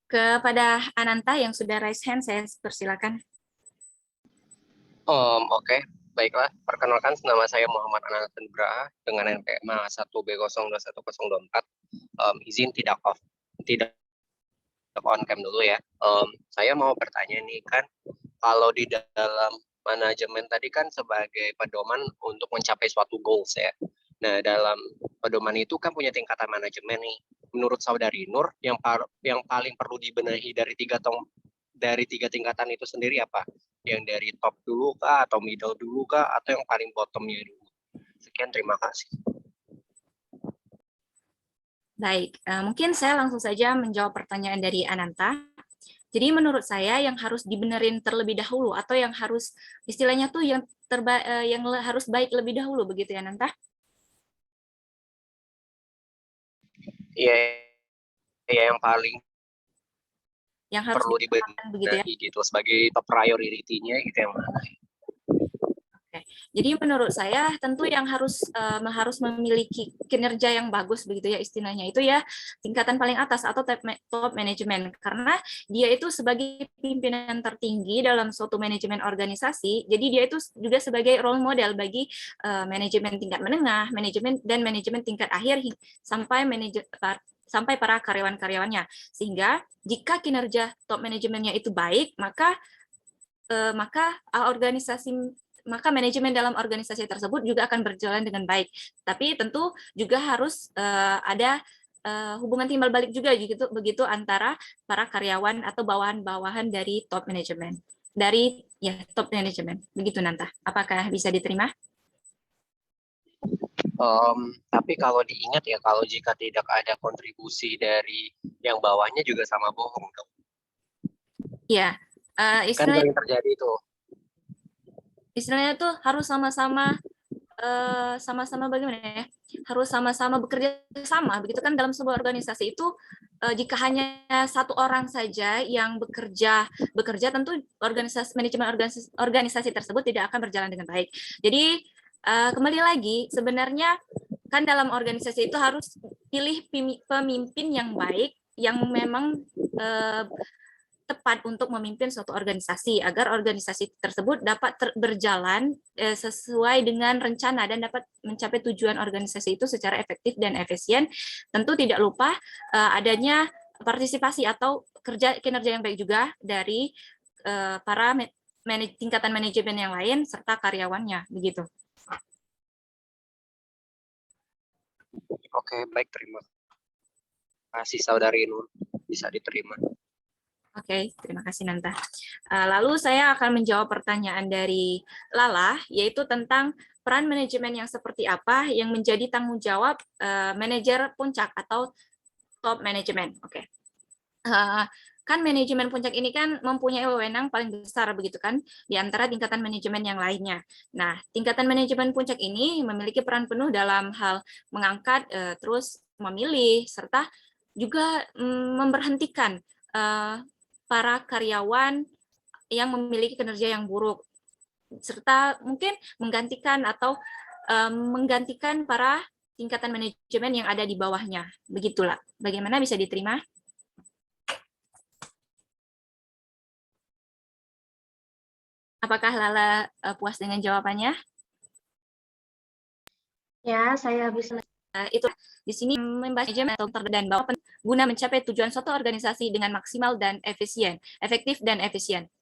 Kepada Ananta yang sudah raise hand, saya persilakan. Oke, baiklah. Perkenalkan, nama saya Muhammad Ananta Nugraha dengan NPM 1B021024. Izin tidak on cam dulu ya. Saya mau bertanya nih kan, kalau di dalam manajemen tadi kan sebagai pedoman untuk mencapai suatu goals ya. Nah, dalam pedoman itu kan punya tingkatan manajemen nih. Menurut Saudari Nur, yang paling perlu dibenahi dari tiga tingkatan itu sendiri apa? Yang dari top dulu kah, atau middle dulu kah, atau yang paling bottomnya dulu? Sekian, terima kasih. Baik, mungkin saya langsung saja menjawab pertanyaan dari Ananta. Jadi menurut saya yang harus dibenerin terlebih dahulu atau yang harus istilahnya tuh yang harus baik lebih dahulu begitu ya Ananta? Iya, yang paling yang harus perlu dibenahi begitu ya. Gitu sebagai top priority-nya gitu yang mana? Oke. Jadi menurut saya tentu yang harus memiliki kinerja yang bagus begitu ya istilahnya itu ya tingkatan paling atas atau top manajemen karena dia itu sebagai pimpinan tertinggi dalam suatu manajemen organisasi. Jadi dia itu juga sebagai role model bagi manajemen tingkat menengah, manajemen dan manajemen tingkat akhir sampai para karyawan-karyawannya. Sehingga jika kinerja top manajemennya itu baik, maka manajemen dalam organisasi tersebut juga akan berjalan dengan baik. Tapi tentu juga harus ada hubungan timbal balik juga begitu antara para karyawan atau bawahan-bawahan dari top manajemen. Top manajemen. Begitu Nanta. Apakah bisa diterima? Tapi kalau diingat ya, kalau jika tidak ada kontribusi dari yang bawahnya juga sama bohong dong. Iya, Kan sering terjadi itu. Istilahnya tuh harus sama-sama bagaimana ya? Harus sama-sama bekerja sama. Begitu kan dalam sebuah organisasi itu jika hanya satu orang saja yang bekerja tentu manajemen organisasi tersebut tidak akan berjalan dengan baik. Jadi kembali lagi sebenarnya kan dalam organisasi itu harus pilih pemimpin yang baik yang memang tepat untuk memimpin suatu organisasi agar organisasi tersebut dapat berjalan sesuai dengan rencana dan dapat mencapai tujuan organisasi itu secara efektif dan efisien. Tentu tidak lupa adanya partisipasi atau kinerja yang baik juga dari para tingkatan manajemen yang lain serta karyawannya begitu. Oke, baik, terima kasih Saudari Nur, bisa diterima. Oke, terima kasih Nanta. Lalu saya akan menjawab pertanyaan dari Lala, yaitu tentang peran manajemen yang seperti apa yang menjadi tanggung jawab manajer puncak atau top manajemen. Oke. Kan manajemen puncak ini kan mempunyai wewenang paling besar begitu kan di antara tingkatan manajemen yang lainnya. Nah, tingkatan manajemen puncak ini memiliki peran penuh dalam hal mengangkat, terus memilih serta juga memberhentikan para karyawan yang memiliki kinerja yang buruk, serta mungkin menggantikan atau menggantikan para tingkatan manajemen yang ada di bawahnya. Begitulah. Bagaimana bisa diterima? Apakah Lala puas dengan jawabannya? Ya, saya bisa. Itu di sini membahas manajemen atau dan bahwa guna mencapai tujuan suatu organisasi dengan maksimal dan efisien, efektif dan efisien.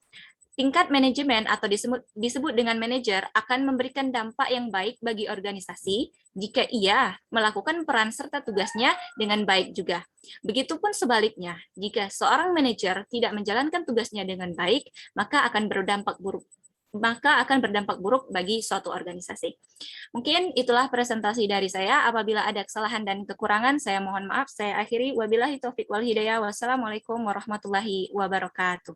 Tingkat manajemen atau disebut dengan manajer akan memberikan dampak yang baik bagi organisasi jika ia melakukan peran serta tugasnya dengan baik juga. Begitupun sebaliknya, jika seorang manajer tidak menjalankan tugasnya dengan baik, maka akan berdampak buruk bagi suatu organisasi. Mungkin itulah presentasi dari saya. Apabila ada kesalahan dan kekurangan, saya mohon maaf. Saya akhiri. Wabillahi taufiq wal hidayah. Wassalamualaikum warahmatullahi wabarakatuh.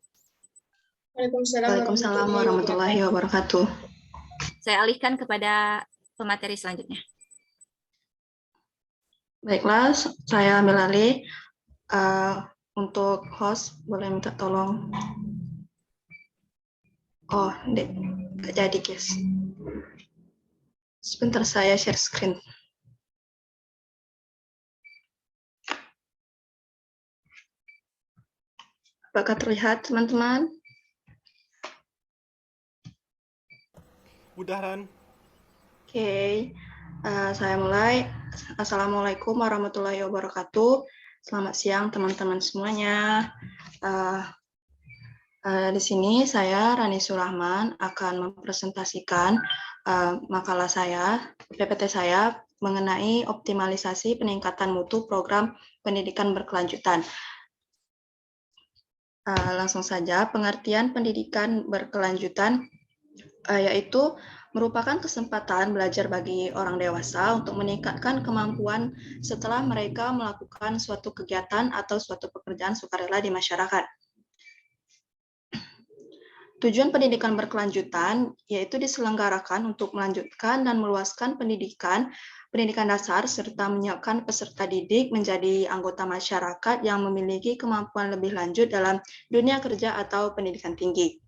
Waalaikumsalam warahmatullahi wabarakatuh. Saya alihkan kepada pemateri selanjutnya. Baiklah, saya ambil alih. Untuk host, boleh minta tolong. Oh, nggak jadi, guys. Sebentar, saya share screen. Apakah terlihat, teman-teman? Udahan. Oke, saya mulai. Assalamualaikum warahmatullahi wabarakatuh. Selamat siang, teman-teman semuanya. Di sini saya, Rani Surahman, akan mempresentasikan makalah saya, PPT saya, mengenai optimalisasi peningkatan mutu program pendidikan berkelanjutan. Langsung saja, pengertian pendidikan berkelanjutan yaitu merupakan kesempatan belajar bagi orang dewasa untuk meningkatkan kemampuan setelah mereka melakukan suatu kegiatan atau suatu pekerjaan sukarela di masyarakat. Tujuan pendidikan berkelanjutan yaitu diselenggarakan untuk melanjutkan dan meluaskan pendidikan dasar serta menyiapkan peserta didik menjadi anggota masyarakat yang memiliki kemampuan lebih lanjut dalam dunia kerja atau pendidikan tinggi.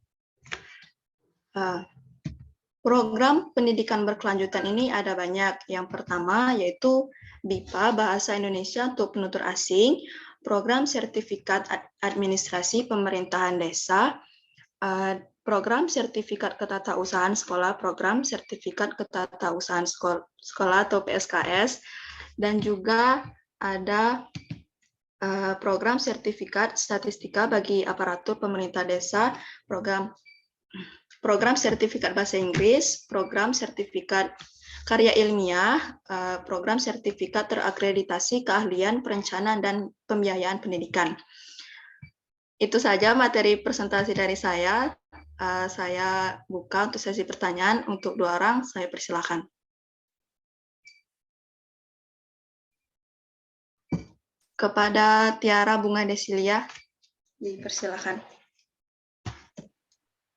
Program pendidikan berkelanjutan ini ada banyak. Yang pertama yaitu BIPA, Bahasa Indonesia untuk Penutur Asing, Program Sertifikat Administrasi Pemerintahan Desa, Program Sertifikat Ketatausahaan Sekolah, Program Sertifikat Ketatausahaan Sekolah atau PSKS, dan juga ada Program Sertifikat Statistika bagi Aparatur Pemerintah Desa, Program Sertifikat Bahasa Inggris, Program Sertifikat Karya Ilmiah, Program Sertifikat Terakreditasi Keahlian Perencanaan dan Pembiayaan Pendidikan. Itu saja materi presentasi dari saya. Saya buka untuk sesi pertanyaan. Untuk 2 orang, saya persilakan. Kepada Tiara Bunga Desilia, dipersilakan.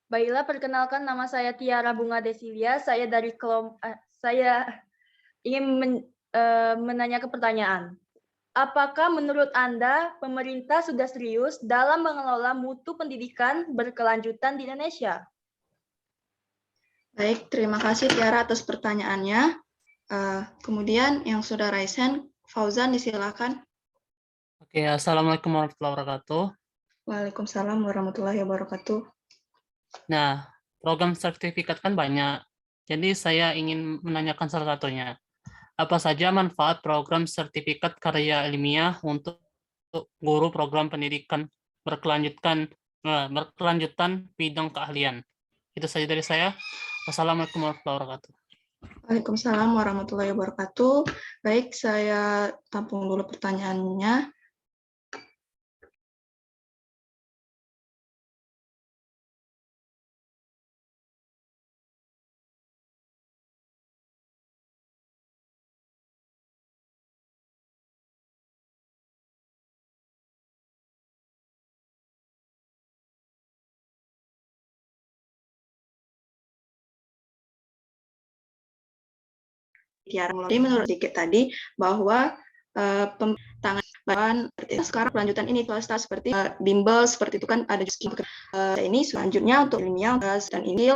Baiklah, perkenalkan nama saya Tiara Bunga Desilia. Saya dari saya ingin menanyakan pertanyaan. Apakah menurut Anda pemerintah sudah serius dalam mengelola mutu pendidikan berkelanjutan di Indonesia? Baik, terima kasih Tiara atas pertanyaannya. Kemudian yang sudah raise hand, Fauzan disilakan. Oke, Assalamualaikum warahmatullahi wabarakatuh. Waalaikumsalam warahmatullahi wabarakatuh. Nah, program sertifikat kan banyak. Jadi saya ingin menanyakan salah satunya. Apa saja manfaat program sertifikat karya ilmiah untuk guru program pendidikan berkelanjutan bidang keahlian? Itu saja dari saya. Wassalamualaikum warahmatullahi wabarakatuh. Waalaikumsalam warahmatullahi wabarakatuh. Baik, saya tampung dulu pertanyaannya. Tiara mulai menurut sedikit tadi bahwa tangan sekarang pelanjutan ini swasta seperti bimbel seperti itu kan ada juga ini selanjutnya untuk ilmiah dan ini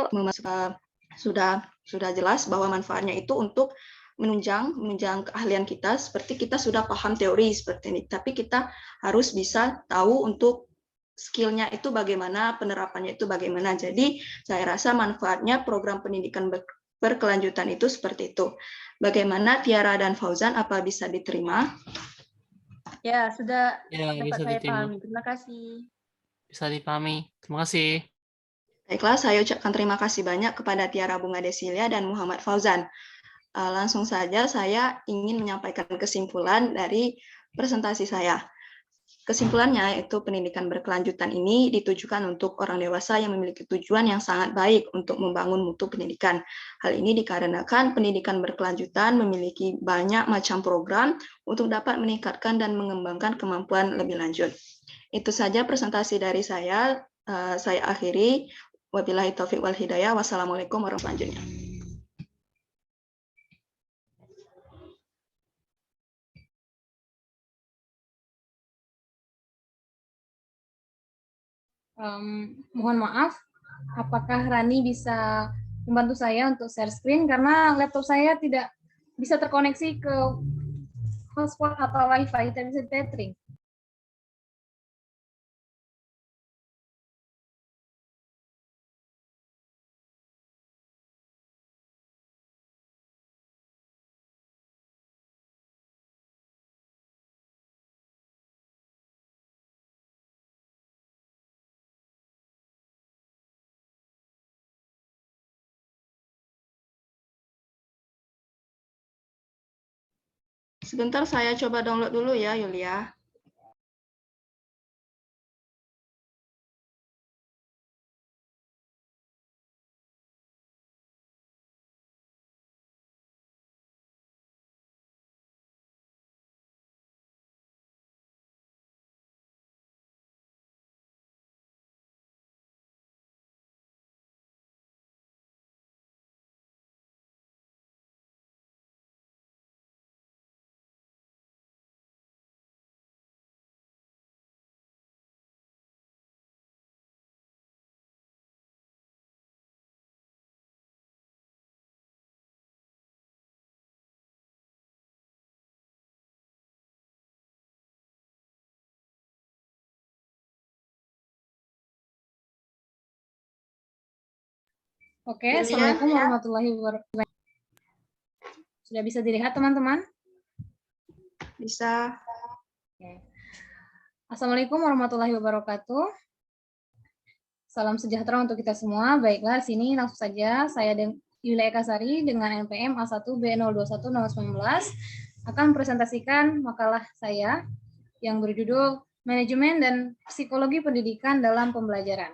sudah jelas bahwa manfaatnya itu untuk menunjang keahlian kita seperti kita sudah paham teori seperti ini, tapi kita harus bisa tahu untuk skillnya itu bagaimana, penerapannya itu bagaimana. Jadi saya rasa manfaatnya program pendidikan berkelanjutan itu seperti itu. Bagaimana Tiara dan Fauzan, apa bisa diterima? Ya, sudah Ya, dapat bisa saya diterima. pahami. Terima kasih. Bisa dipahami. Terima kasih. Baiklah, saya ucapkan terima kasih banyak kepada Tiara Bunga Desilia dan Muhammad Fauzan. Langsung saja saya ingin menyampaikan kesimpulan dari presentasi saya. Kesimpulannya, yaitu pendidikan berkelanjutan ini ditujukan untuk orang dewasa yang memiliki tujuan yang sangat baik untuk membangun mutu pendidikan. Hal ini dikarenakan pendidikan berkelanjutan memiliki banyak macam program untuk dapat meningkatkan dan mengembangkan kemampuan lebih lanjut. Itu saja presentasi dari saya. Saya akhiri. Wabillahi taufiq wal hidayah. Wassalamualaikum warahmatullahi wabarakatuh. Mohon maaf, apakah Rani bisa membantu saya untuk share screen karena laptop saya tidak bisa terkoneksi ke hotspot atau wifi, tidak bisa tethering. Sebentar saya coba download dulu ya, Yulia. Oke, Assalamualaikum warahmatullahi wabarakatuh. Sudah bisa dilihat, teman-teman? Bisa. Oke. Assalamualaikum warahmatullahi wabarakatuh. Salam sejahtera untuk kita semua. Baiklah, sini langsung saja saya Yulia Ekasari dengan NPM A1B021-19 akan mempresentasikan makalah saya yang berjudul Manajemen dan Psikologi Pendidikan dalam Pembelajaran.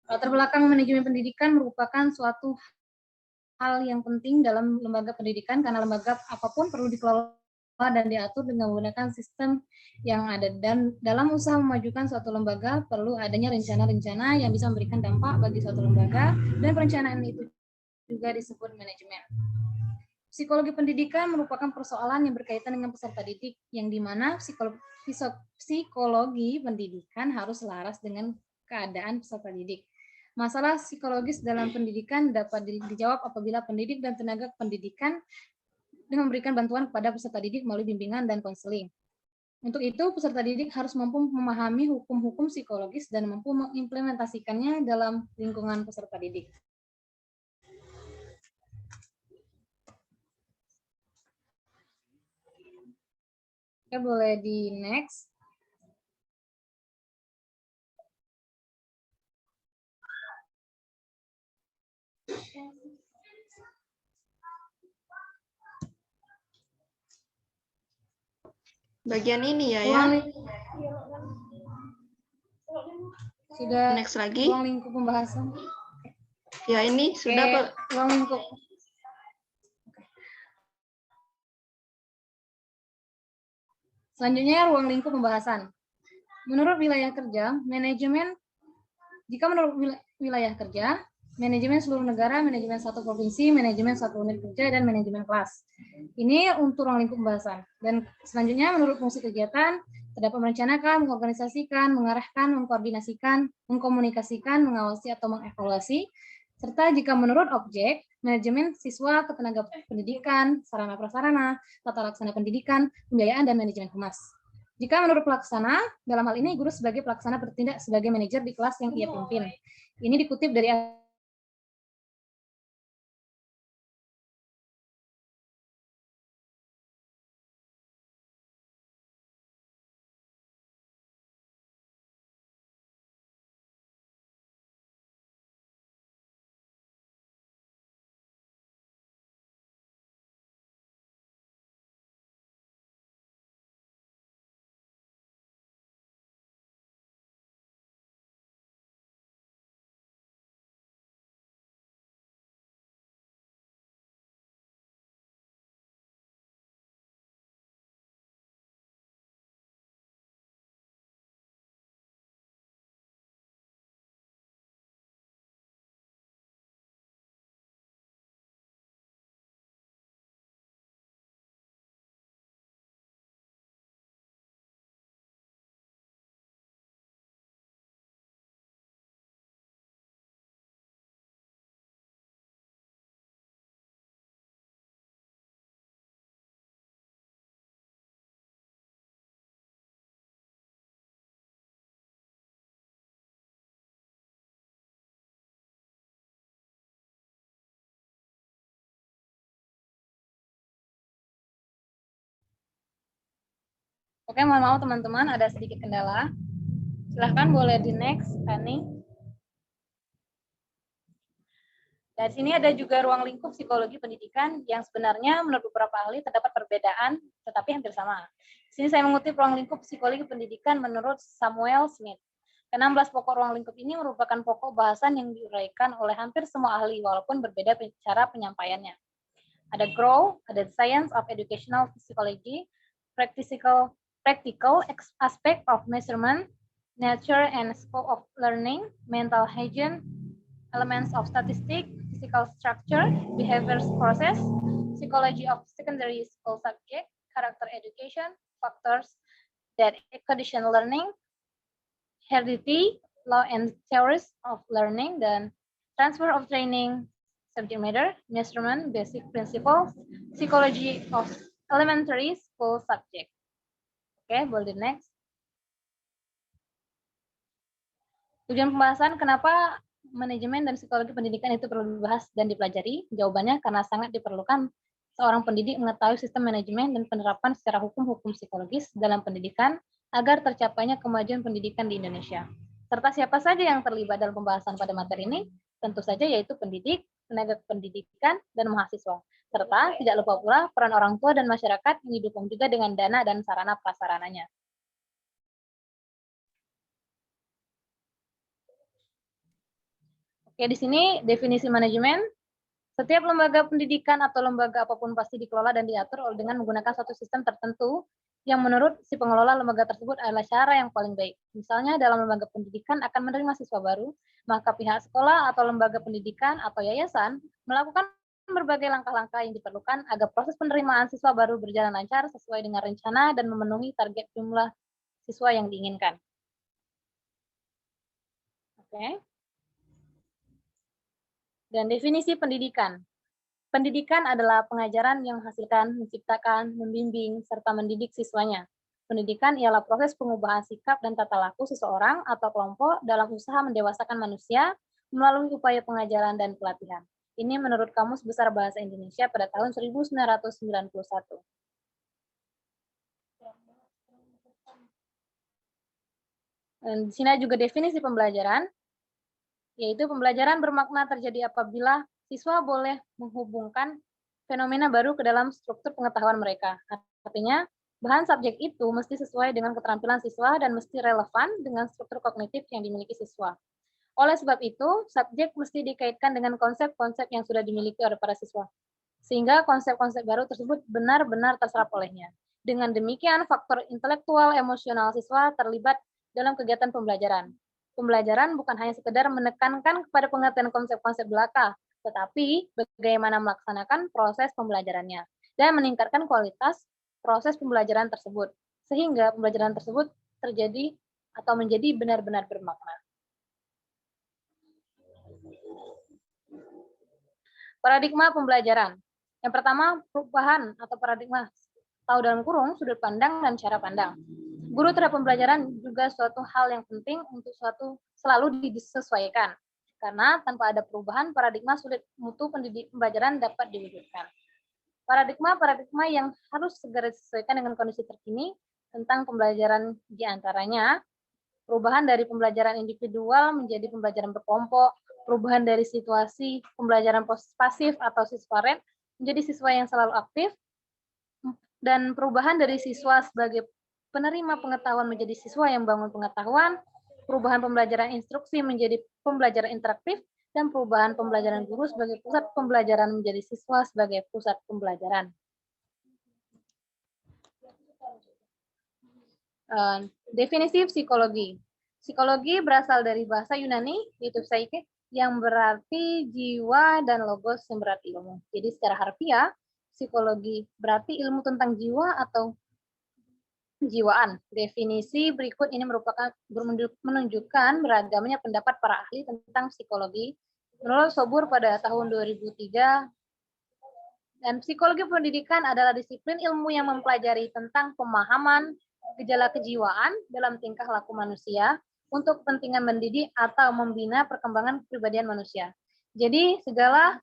Latar belakang manajemen pendidikan merupakan suatu hal yang penting dalam lembaga pendidikan karena lembaga apapun perlu dikelola dan diatur dengan menggunakan sistem yang ada, dan dalam usaha memajukan suatu lembaga perlu adanya rencana-rencana yang bisa memberikan dampak bagi suatu lembaga, dan perencanaan itu juga disebut manajemen. Psikologi pendidikan merupakan persoalan yang berkaitan dengan peserta didik, yang dimana psikologi pendidikan harus selaras dengan keadaan peserta didik. Masalah psikologis dalam pendidikan dapat dijawab apabila pendidik dan tenaga pendidikan dengan memberikan bantuan kepada peserta didik melalui bimbingan dan konseling. Untuk itu, peserta didik harus mampu memahami hukum-hukum psikologis dan mampu mengimplementasikannya dalam lingkungan peserta didik. Oke, boleh di next. Bagian ini ya. Sudah next lagi. Ruang lingkup pembahasan. Ya, ini sudah ruang lingkup. Selanjutnya ruang lingkup pembahasan. Menurut wilayah kerja, manajemen wilayah kerja, manajemen seluruh negara, manajemen satu provinsi, manajemen satu unit kerja, dan manajemen kelas. Ini untuk ruang lingkup pembahasan. Dan selanjutnya menurut fungsi kegiatan, terdapat merencanakan, mengorganisasikan, mengarahkan, mengkoordinasikan, mengkomunikasikan, mengawasi atau mengevaluasi, serta jika menurut objek, manajemen siswa, ketenaga pendidikan, sarana prasarana, tata laksana pendidikan, pembiayaan, dan manajemen humas. Jika menurut pelaksana, dalam hal ini guru sebagai pelaksana bertindak sebagai manajer di kelas yang ia pimpin. Ini dikutip dari Oke, mohon maaf teman-teman, ada sedikit kendala. Silahkan boleh di next, Fanny. Dari sini ada juga ruang lingkup psikologi pendidikan yang sebenarnya menurut beberapa ahli terdapat perbedaan, tetapi hampir sama. Di sini saya mengutip ruang lingkup psikologi pendidikan menurut Samuel Smith. Ke-16 pokok ruang lingkup ini merupakan pokok bahasan yang diuraikan oleh hampir semua ahli, walaupun berbeda cara penyampaiannya. Ada GROW, ada Science of Educational Psychology, practical aspect of measurement, nature and scope of learning, mental hygiene, elements of statistics, physical structure, behaviors process, psychology of secondary school subject, character education, factors that condition learning, heredity, law and theories of learning, dan transfer of training, subject matter, measurement, basic principles, psychology of elementary school subject. Oke, boleh next. Tujuan pembahasan kenapa manajemen dan psikologi pendidikan itu perlu dibahas dan dipelajari? Jawabannya karena sangat diperlukan seorang pendidik mengetahui sistem manajemen dan penerapan secara hukum psikologis dalam pendidikan agar tercapainya kemajuan pendidikan di Indonesia. Serta siapa saja yang terlibat dalam pembahasan pada materi ini? Tentu saja yaitu pendidik, tenaga pendidikan, dan mahasiswa. Serta tidak lupa pula peran orang tua dan masyarakat yang didukung juga dengan dana dan sarana prasarananya. Oke, di sini definisi manajemen. Setiap lembaga pendidikan atau lembaga apapun pasti dikelola dan diatur dengan menggunakan suatu sistem tertentu yang menurut si pengelola lembaga tersebut adalah cara yang paling baik. Misalnya dalam lembaga pendidikan akan menerima siswa baru, maka pihak sekolah atau lembaga pendidikan atau yayasan melakukan berbagai langkah-langkah yang diperlukan agar proses penerimaan siswa baru berjalan lancar sesuai dengan rencana dan memenuhi target jumlah siswa yang diinginkan. Oke. Dan definisi pendidikan. Pendidikan adalah pengajaran yang menghasilkan, menciptakan, membimbing, serta mendidik siswanya. Pendidikan ialah proses pengubahan sikap dan tata laku seseorang atau kelompok dalam usaha mendewasakan manusia melalui upaya pengajaran dan pelatihan. Ini menurut Kamus Besar Bahasa Indonesia pada tahun 1991. Dan di sini juga definisi pembelajaran, yaitu pembelajaran bermakna terjadi apabila siswa boleh menghubungkan fenomena baru ke dalam struktur pengetahuan mereka. Artinya, bahan subjek itu mesti sesuai dengan keterampilan siswa dan mesti relevan dengan struktur kognitif yang dimiliki siswa. Oleh sebab itu, subjek mesti dikaitkan dengan konsep-konsep yang sudah dimiliki oleh para siswa, sehingga konsep-konsep baru tersebut benar-benar terserap olehnya. Dengan demikian, faktor intelektual emosional siswa terlibat dalam kegiatan pembelajaran. Pembelajaran bukan hanya sekedar menekankan kepada pengertian konsep-konsep belaka, tetapi bagaimana melaksanakan proses pembelajarannya dan meningkatkan kualitas proses pembelajaran tersebut, sehingga pembelajaran tersebut terjadi atau menjadi benar-benar bermakna. Paradigma pembelajaran. Yang pertama, perubahan atau paradigma atau dalam kurung sudut pandang dan cara pandang. Guru terhadap pembelajaran juga suatu hal yang penting untuk selalu disesuaikan. Karena tanpa ada perubahan, paradigma sulit mutu pembelajaran dapat diwujudkan. Paradigma yang harus segera disesuaikan dengan kondisi terkini tentang pembelajaran diantaranya, perubahan dari pembelajaran individual menjadi pembelajaran berkelompok, perubahan dari situasi pembelajaran pasif atau siswa red menjadi siswa yang selalu aktif, dan perubahan dari siswa sebagai penerima pengetahuan menjadi siswa yang bangun pengetahuan, perubahan pembelajaran instruksi menjadi pembelajaran interaktif, dan perubahan pembelajaran guru sebagai pusat pembelajaran menjadi siswa sebagai pusat pembelajaran. Definisi psikologi. Psikologi berasal dari bahasa Yunani, yaitu psyche, yang berarti jiwa dan logos yang berarti ilmu. Jadi secara harfiah, psikologi berarti ilmu tentang jiwa atau kejiwaan. Definisi berikut ini menunjukkan beragamnya pendapat para ahli tentang psikologi. Menurut Sobur pada tahun 2003, dan psikologi pendidikan adalah disiplin ilmu yang mempelajari tentang pemahaman gejala kejiwaan dalam tingkah laku manusia untuk kepentingan mendidik atau membina perkembangan kepribadian manusia. Jadi segala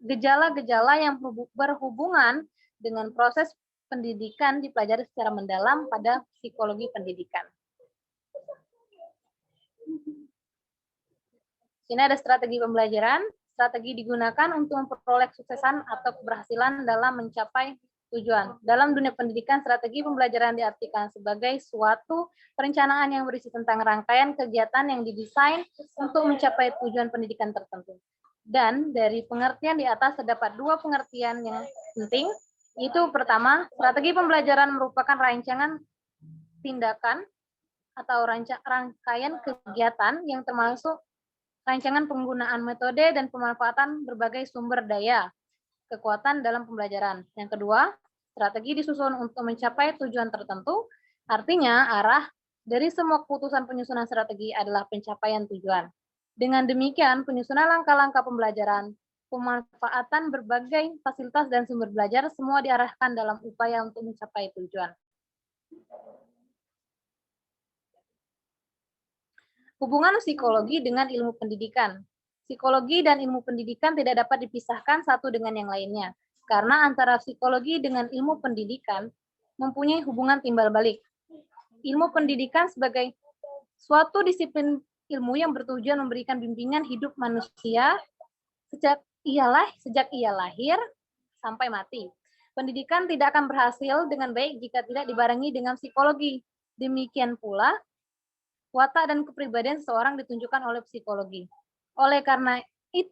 gejala-gejala yang berhubungan dengan proses pendidikan dipelajari secara mendalam pada psikologi pendidikan. Sini ada strategi pembelajaran. Strategi digunakan untuk memperoleh kesuksesan atau keberhasilan dalam mencapai tujuan. Dalam dunia pendidikan, strategi pembelajaran diartikan sebagai suatu perencanaan yang berisi tentang rangkaian kegiatan yang didesain untuk mencapai tujuan pendidikan tertentu. Dan dari pengertian di atas terdapat dua pengertian yang penting. Itu pertama, strategi pembelajaran merupakan rancangan tindakan atau rangkaian kegiatan yang termasuk rancangan penggunaan metode dan pemanfaatan berbagai sumber daya kekuatan dalam pembelajaran. Yang kedua, strategi disusun untuk mencapai tujuan tertentu, artinya arah dari semua keputusan penyusunan strategi adalah pencapaian tujuan. Dengan demikian, penyusunan langkah-langkah pembelajaran, pemanfaatan berbagai fasilitas dan sumber belajar semua diarahkan dalam upaya untuk mencapai tujuan. Hubungan psikologi dengan ilmu pendidikan. Psikologi dan ilmu pendidikan tidak dapat dipisahkan satu dengan yang lainnya, karena antara psikologi dengan ilmu pendidikan mempunyai hubungan timbal balik. Ilmu pendidikan sebagai suatu disiplin ilmu yang bertujuan memberikan bimbingan hidup manusia sejak ia lahir sampai mati. Pendidikan tidak akan berhasil dengan baik jika tidak dibarengi dengan psikologi. Demikian pula, watak dan kepribadian seseorang ditunjukkan oleh psikologi. Oleh karena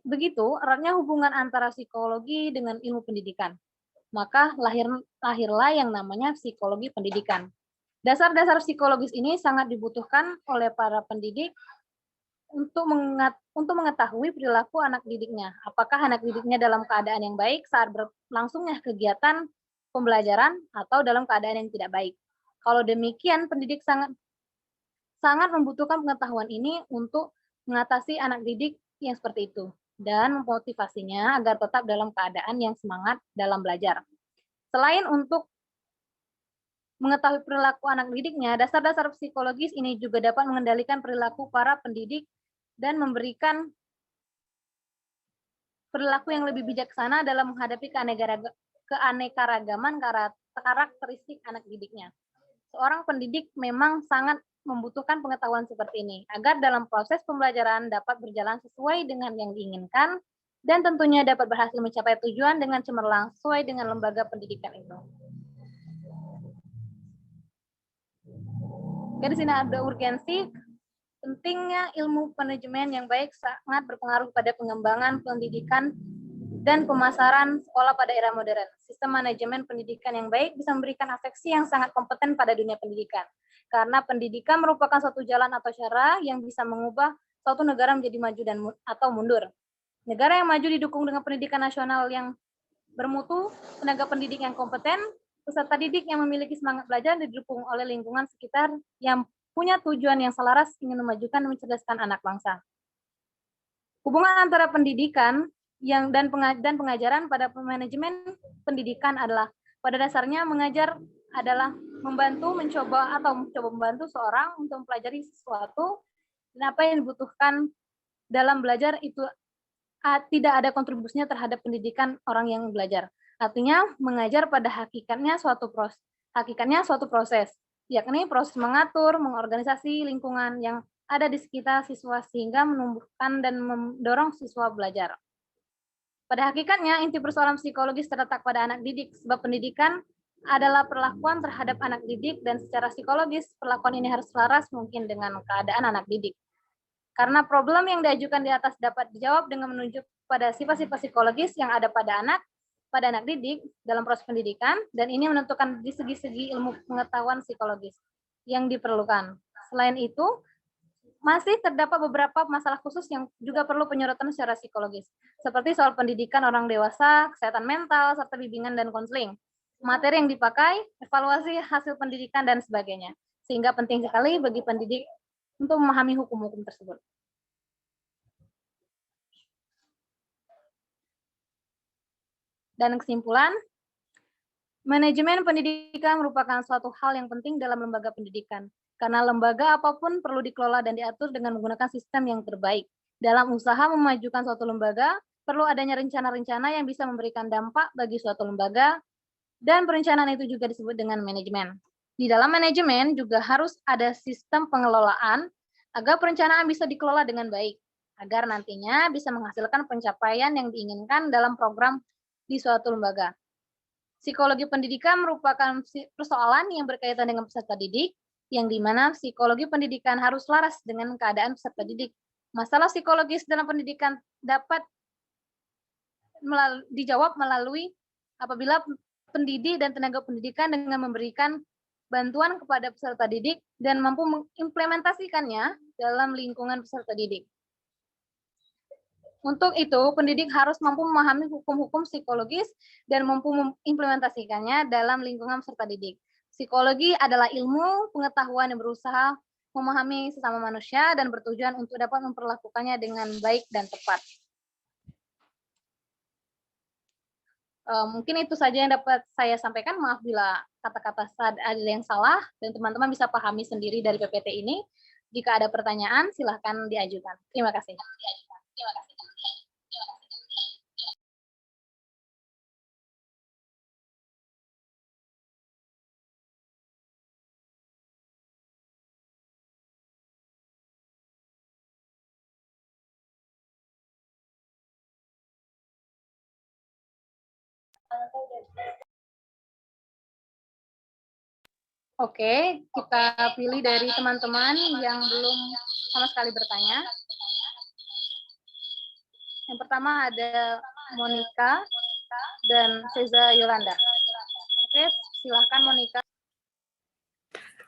begitu, eratnya hubungan antara psikologi dengan ilmu pendidikan. Maka lahirlah yang namanya psikologi pendidikan. Dasar-dasar psikologis ini sangat dibutuhkan oleh para pendidik untuk mengetahui perilaku anak didiknya. Apakah anak didiknya dalam keadaan yang baik saat berlangsungnya kegiatan pembelajaran atau dalam keadaan yang tidak baik. Kalau demikian, pendidik sangat membutuhkan pengetahuan ini untuk mengatasi anak didik yang seperti itu dan memotivasinya agar tetap dalam keadaan yang semangat dalam belajar. Selain untuk mengetahui perilaku anak didiknya, dasar-dasar psikologis ini juga dapat mengendalikan perilaku para pendidik dan memberikan perilaku yang lebih bijaksana dalam menghadapi keanekaragaman karakteristik anak didiknya. Seorang pendidik memang sangat membutuhkan pengetahuan seperti ini, agar dalam proses pembelajaran dapat berjalan sesuai dengan yang diinginkan, dan tentunya dapat berhasil mencapai tujuan dengan cemerlang sesuai dengan lembaga pendidikan itu. Oke, di sini ada urgensi. Pentingnya ilmu manajemen yang baik sangat berpengaruh pada pengembangan pendidikan dan pemasaran sekolah pada era modern. Sistem manajemen pendidikan yang baik bisa memberikan afeksi yang sangat kompeten pada dunia pendidikan. karena pendidikan merupakan suatu jalan atau cara yang bisa mengubah suatu negara menjadi maju dan atau mundur. Negara yang maju didukung dengan pendidikan nasional yang bermutu, tenaga pendidik yang kompeten, peserta didik yang memiliki semangat belajar dan didukung oleh lingkungan sekitar yang punya tujuan yang selaras ingin memajukan dan mencerdaskan anak bangsa. Hubungan antara pendidikan dan pengajaran pada manajemen pendidikan adalah pada dasarnya mengajar adalah mencoba membantu seorang untuk mempelajari sesuatu dan apa yang dibutuhkan dalam belajar itu tidak ada kontribusinya terhadap pendidikan orang yang belajar. Artinya mengajar pada hakikatnya suatu proses, yakni proses mengatur, mengorganisasi lingkungan yang ada di sekitar siswa sehingga menumbuhkan dan mendorong siswa belajar. Pada hakikatnya, inti persoalan psikologis terletak pada anak didik, sebab pendidikan adalah perlakuan terhadap anak didik dan secara psikologis perlakuan ini harus selaras mungkin dengan keadaan anak didik. Karena problem yang diajukan di atas dapat dijawab dengan menunjuk pada sifat-sifat psikologis yang ada pada anak didik dalam proses pendidikan, dan ini menentukan di segi-segi ilmu pengetahuan psikologis yang diperlukan. Selain itu, masih terdapat beberapa masalah khusus yang juga perlu penyorotan secara psikologis, seperti soal pendidikan orang dewasa, kesehatan mental, serta bimbingan dan konseling, materi yang dipakai, evaluasi hasil pendidikan, dan sebagainya. Sehingga penting sekali bagi pendidik untuk memahami hukum-hukum tersebut. Dan kesimpulan, manajemen pendidikan merupakan suatu hal yang penting dalam lembaga pendidikan, karena lembaga apapun perlu dikelola dan diatur dengan menggunakan sistem yang terbaik. Dalam usaha memajukan suatu lembaga, perlu adanya rencana-rencana yang bisa memberikan dampak bagi suatu lembaga, dan perencanaan itu juga disebut dengan manajemen. Di dalam manajemen juga harus ada sistem pengelolaan agar perencanaan bisa dikelola dengan baik, agar nantinya bisa menghasilkan pencapaian yang diinginkan dalam program di suatu lembaga. Psikologi pendidikan merupakan persoalan yang berkaitan dengan peserta didik, yang dimana psikologi pendidikan harus selaras dengan keadaan peserta didik. Masalah psikologis dalam pendidikan dapat dijawab melalui apabila pendidik dan tenaga pendidikan dengan memberikan bantuan kepada peserta didik dan mampu mengimplementasikannya dalam lingkungan peserta didik. Untuk itu, pendidik harus mampu memahami hukum-hukum psikologis dan mampu mengimplementasikannya dalam lingkungan peserta didik. Psikologi adalah ilmu pengetahuan yang berusaha memahami sesama manusia dan bertujuan untuk dapat memperlakukannya dengan baik dan tepat. Mungkin itu saja yang dapat saya sampaikan. Maaf bila kata-kata ada yang salah, dan teman-teman bisa pahami sendiri dari PPT ini. Jika ada pertanyaan, silahkan diajukan. Terima kasih. Oke, kita pilih dari teman-teman yang belum sama sekali bertanya. Yang pertama ada Monica dan Seza Yolanda. Oke, silahkan Monica.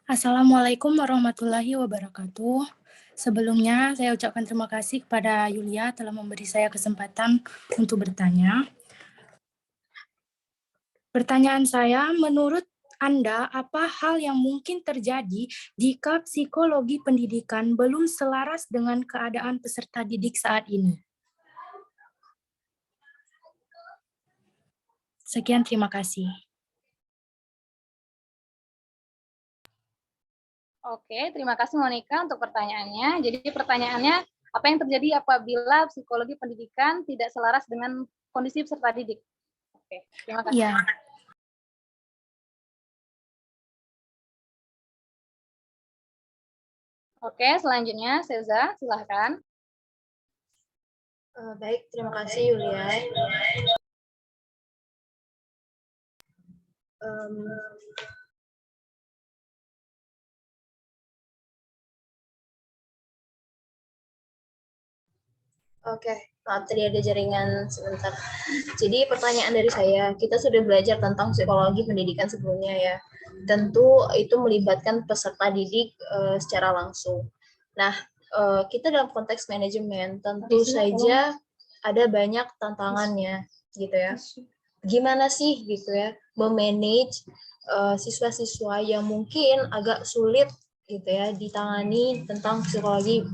Assalamualaikum warahmatullahi wabarakatuh. Sebelumnya saya ucapkan terima kasih kepada Yulia telah memberi saya kesempatan untuk bertanya. Pertanyaan saya, menurut Anda, apa hal yang mungkin terjadi jika psikologi pendidikan belum selaras dengan keadaan peserta didik saat ini? Sekian, terima kasih. Oke, terima kasih Monica untuk pertanyaannya. Jadi pertanyaannya, apa yang terjadi apabila psikologi pendidikan tidak selaras dengan kondisi peserta didik? Oke, terima kasih. Ya. Oke, selanjutnya Seza, silahkan. Baik, terima kasih Yulia. Oke, Maaf, tadi ada jaringan sebentar. Jadi pertanyaan dari saya, kita sudah belajar tentang psikologi pendidikan sebelumnya ya. Tentu itu melibatkan peserta didik secara langsung. Nah, kita dalam konteks manajemen tentu saja ada banyak tantangannya gitu ya. Gimana sih gitu ya memanage siswa-siswa yang mungkin agak sulit gitu ya ditangani tentang psikologi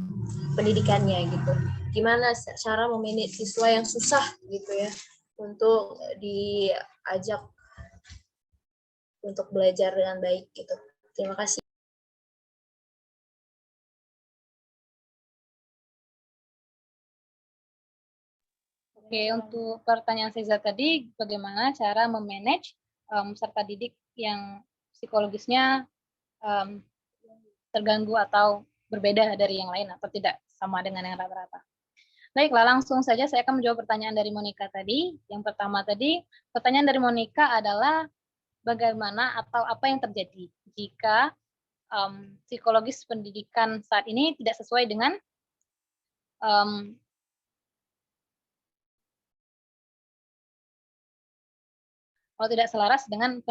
pendidikannya gitu. Gimana cara memanage siswa yang susah gitu ya untuk diajak untuk belajar dengan baik gitu. Terima kasih. Oke, untuk pertanyaan Seza tadi, bagaimana cara memanage peserta didik yang psikologisnya terganggu atau berbeda dari yang lain atau tidak sama dengan yang rata-rata. Baiklah, langsung saja saya akan menjawab pertanyaan dari Monica tadi. Yang pertama tadi, pertanyaan dari Monica adalah bagaimana atau apa yang terjadi jika psikologis pendidikan saat ini tidak sesuai dengan kalau tidak selaras dengan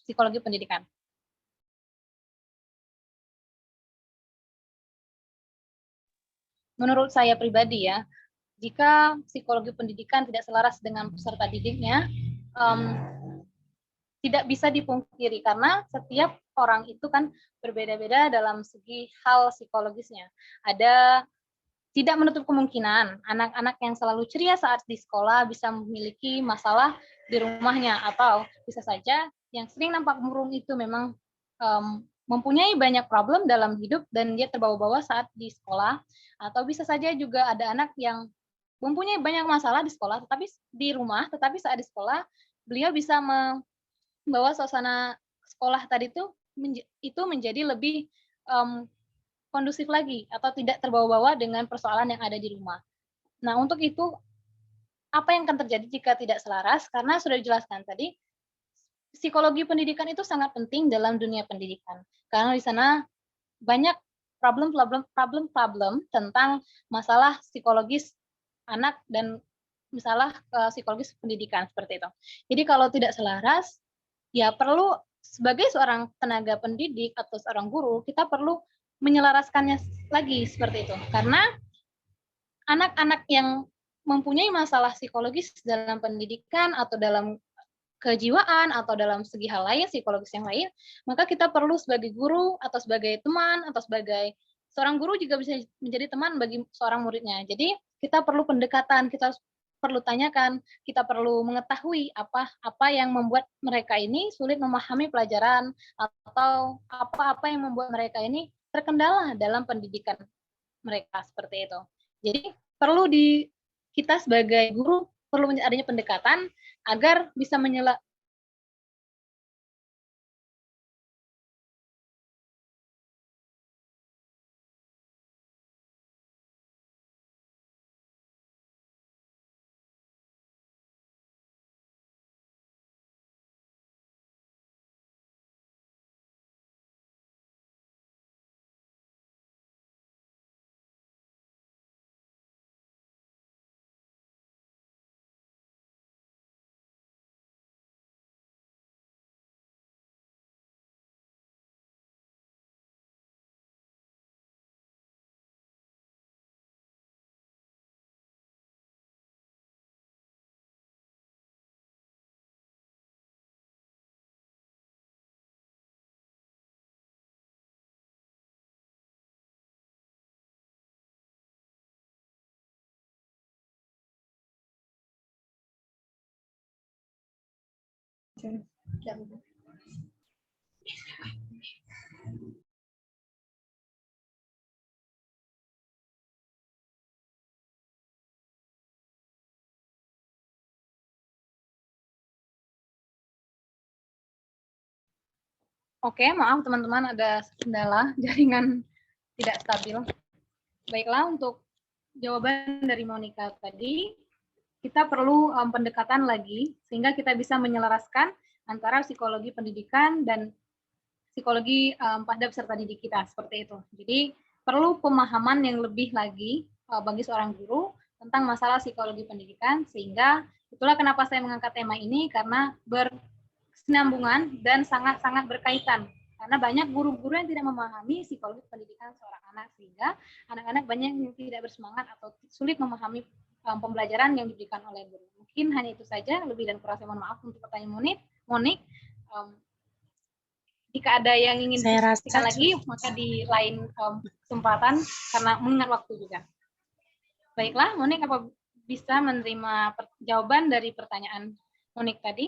psikologi pendidikan. Menurut saya pribadi ya, jika psikologi pendidikan tidak selaras dengan peserta didiknya, tidak bisa dipungkiri karena setiap orang itu kan berbeda-beda dalam segi hal psikologisnya. Ada tidak menutup kemungkinan anak-anak yang selalu ceria saat di sekolah bisa memiliki masalah di rumahnya, atau bisa saja yang sering nampak murung itu memang mempunyai banyak problem dalam hidup dan dia terbawa-bawa saat di sekolah, atau bisa saja juga ada anak yang mempunyai banyak masalah di sekolah tetapi di rumah, tetapi saat di sekolah beliau bisa membawa suasana sekolah tadi itu menjadi lebih kondusif lagi atau tidak terbawa-bawa dengan persoalan yang ada di rumah. Nah, untuk itu apa yang akan terjadi jika tidak selaras? Karena sudah dijelaskan tadi, psikologi pendidikan itu sangat penting dalam dunia pendidikan. Karena di sana banyak problem tentang masalah psikologis anak dan masalah psikologis pendidikan seperti itu. Jadi kalau tidak selaras, ya perlu sebagai seorang tenaga pendidik atau seorang guru, kita perlu menyelaraskannya lagi seperti itu. Karena anak-anak yang mempunyai masalah psikologis dalam pendidikan atau dalam kejiwaan atau dalam segi hal lain, psikologis yang lain, maka kita perlu sebagai guru atau sebagai teman atau sebagai seorang guru juga bisa menjadi teman bagi seorang muridnya. Jadi kita perlu pendekatan, kita perlu tanyakan, kita perlu mengetahui apa yang membuat mereka ini sulit memahami pelajaran atau apa-apa yang membuat mereka ini terkendala dalam pendidikan mereka seperti itu. Jadi perlu kita sebagai guru perlu adanya pendekatan agar bisa Oke, maaf teman-teman ada kendala jaringan tidak stabil. Baiklah, untuk jawaban dari Monica tadi, kita perlu pendekatan lagi sehingga kita bisa menyelaraskan antara psikologi pendidikan dan psikologi pada peserta didik kita seperti itu. Jadi perlu pemahaman yang lebih lagi bagi seorang guru tentang masalah psikologi pendidikan, sehingga itulah kenapa saya mengangkat tema ini, karena berkesinambungan dan sangat-sangat berkaitan. Karena banyak guru-guru yang tidak memahami psikologi pendidikan seorang anak, sehingga anak-anak banyak yang tidak bersemangat atau sulit memahami pembelajaran yang diberikan oleh guru. Mungkin hanya itu saja, lebih dan kurang saya mohon maaf untuk pertanyaan Monik. Jika ada yang ingin diskusikan lagi, maka di lain kesempatan, karena mengingat waktu juga. Baiklah, Monik, apa bisa menerima jawaban dari pertanyaan Monik tadi?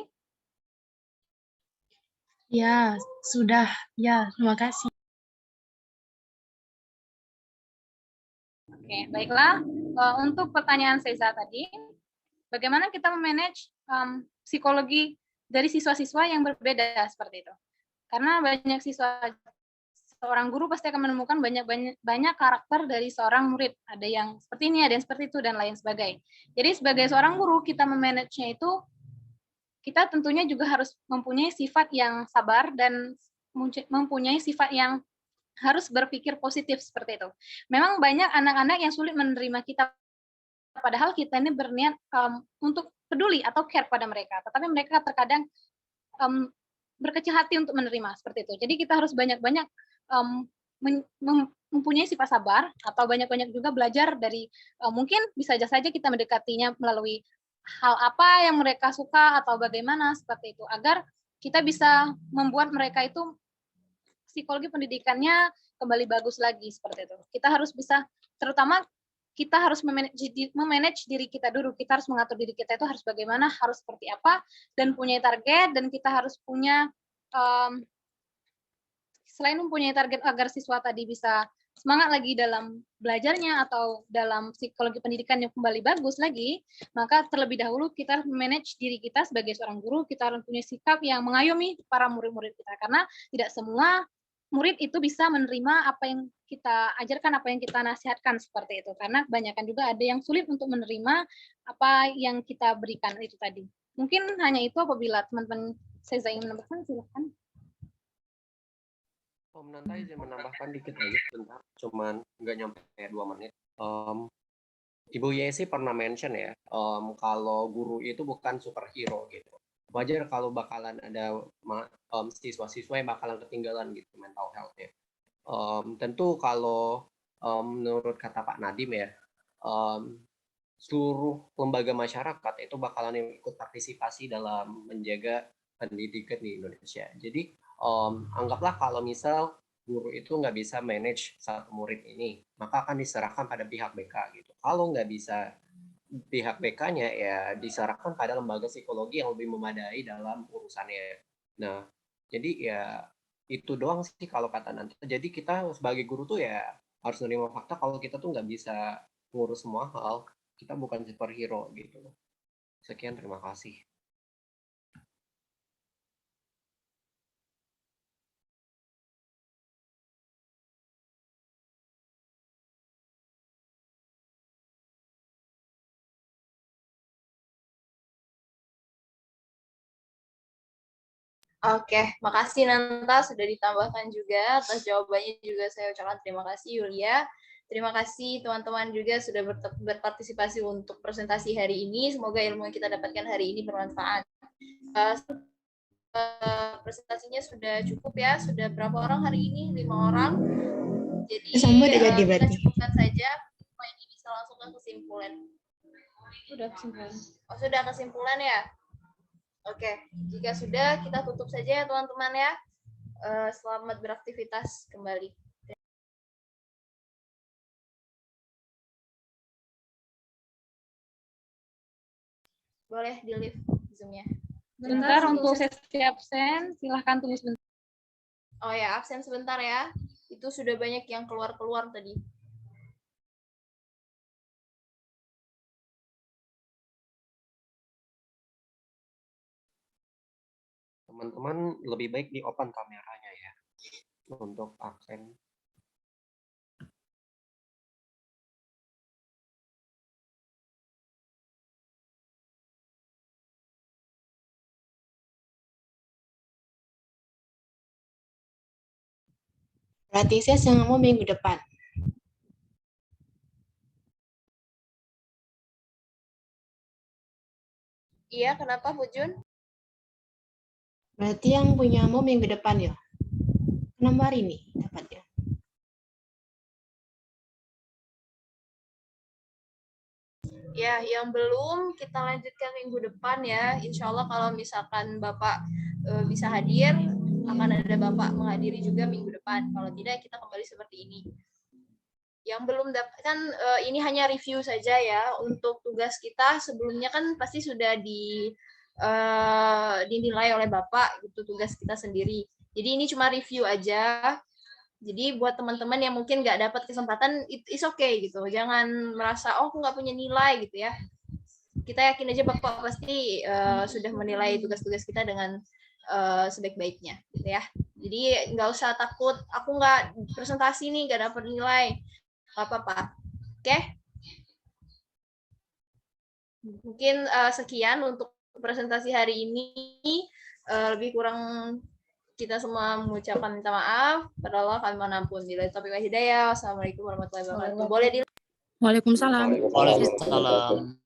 Ya, sudah. Ya, terima kasih. Oke, baiklah. Untuk pertanyaan Seza tadi, bagaimana kita memanage psikologi dari siswa-siswa yang berbeda seperti itu? Karena banyak siswa, seorang guru pasti akan menemukan banyak karakter dari seorang murid. Ada yang seperti ini, ada yang seperti itu, dan lain sebagainya. Jadi sebagai seorang guru, kita memanage-nya itu, kita tentunya juga harus mempunyai sifat yang sabar dan mempunyai sifat yang harus berpikir positif seperti itu. Memang banyak anak-anak yang sulit menerima kita, padahal kita ini berniat untuk peduli atau care pada mereka, tetapi mereka terkadang berkecil hati untuk menerima seperti itu. Jadi kita harus banyak-banyak mempunyai sifat sabar, atau banyak-banyak juga belajar dari mungkin bisa saja kita mendekatinya melalui hal apa yang mereka suka atau bagaimana seperti itu, agar kita bisa membuat mereka itu psikologi pendidikannya kembali bagus lagi seperti itu. Kita harus bisa, terutama kita harus memanage diri kita dulu. Kita harus mengatur diri kita itu harus bagaimana, harus seperti apa, dan punya target, dan kita harus punya, selain mempunyai target agar siswa tadi bisa semangat lagi dalam belajarnya atau dalam psikologi pendidikan yang kembali bagus lagi, maka terlebih dahulu kita harus manage diri kita sebagai seorang guru. Kita harus punya sikap yang mengayomi para murid-murid kita, karena tidak semua murid itu bisa menerima apa yang kita ajarkan, apa yang kita nasihatkan seperti itu. Karena kebanyakan juga ada yang sulit untuk menerima apa yang kita berikan itu tadi. Mungkin hanya itu. Apabila teman-teman Seza ingin menambahkan, silakan. Om Nanta izin menambahkan dikit aja sebentar, cuman nggak nyampe 2 menit. Ibu Yesi pernah mention ya, kalau guru itu bukan superhero gitu. Wajar kalau bakalan ada siswa-siswa yang bakalan ketinggalan gitu mental health-nya. Tentu kalau menurut kata Pak Nadiem ya, seluruh lembaga masyarakat itu bakalan ikut partisipasi dalam menjaga pendidikan di Indonesia. Jadi anggaplah kalau misal guru itu nggak bisa manage satu murid ini, maka akan diserahkan pada pihak BK gitu. Kalau nggak bisa pihak BK-nya, ya diserahkan pada lembaga psikologi yang lebih memadai dalam urusannya. Nah, jadi ya itu doang sih kalau kata nanti. Jadi kita sebagai guru tuh ya harus menerima fakta kalau kita tuh nggak bisa ngurus semua hal. Kita bukan superhero gitu. Sekian, terima kasih. Oke, makasih Nanta sudah ditambahkan juga. Atas jawabannya juga saya ucapkan terima kasih Yulia. Terima kasih teman-teman juga sudah berpartisipasi untuk presentasi hari ini. Semoga ilmu yang kita dapatkan hari ini bermanfaat. Presentasinya sudah cukup ya. Sudah berapa orang hari ini? 5 orang. Jadi kita cukupkan saja. Ini bisa langsung ke kesimpulan. Sudah kesimpulan. Oh, sudah kesimpulan ya? Oke, jika sudah, kita tutup saja ya teman-teman ya. Selamat beraktivitas kembali. Boleh di-live Zoom-nya. Bentar, untuk sesi absen, silahkan tulis bentar. Oh ya, absen sebentar ya. Itu sudah banyak yang keluar-keluar tadi. Teman-teman lebih baik di open kameranya ya untuk absen. Berarti saya mau minggu depan. Iya, kenapa Bu Jun? Berarti yang punya mau minggu depan ya? Kenapa hari ini dapatnya? Ya, yang belum kita lanjutkan minggu depan ya. Insya Allah kalau misalkan Bapak bisa hadir, akan ada Bapak menghadiri juga minggu depan. Kalau tidak, kita kembali seperti ini. Yang belum dapat kan ini hanya review saja ya. Untuk tugas kita sebelumnya kan pasti sudah dinilai oleh Bapak gitu tugas kita sendiri. Jadi ini cuma review aja. Jadi buat teman-teman yang mungkin nggak dapat kesempatan, it's okay gitu. Jangan merasa oh aku nggak punya nilai gitu ya. Kita yakin aja Bapak pasti sudah menilai tugas-tugas kita dengan sebaik-baiknya gitu ya. Jadi nggak usah takut. Aku nggak presentasi nih nggak dapat nilai. Nggak apa-apa. Oke? Mungkin sekian untuk presentasi hari ini. Lebih kurang kita semua mengucapkan minta maaf. Pada Allah kami mohon ampun. Bila taufiq wal hidayah. Wassalamualaikum warahmatullahi wabarakatuh. Boleh di Waalaikumsalam. Waalaikumsalam.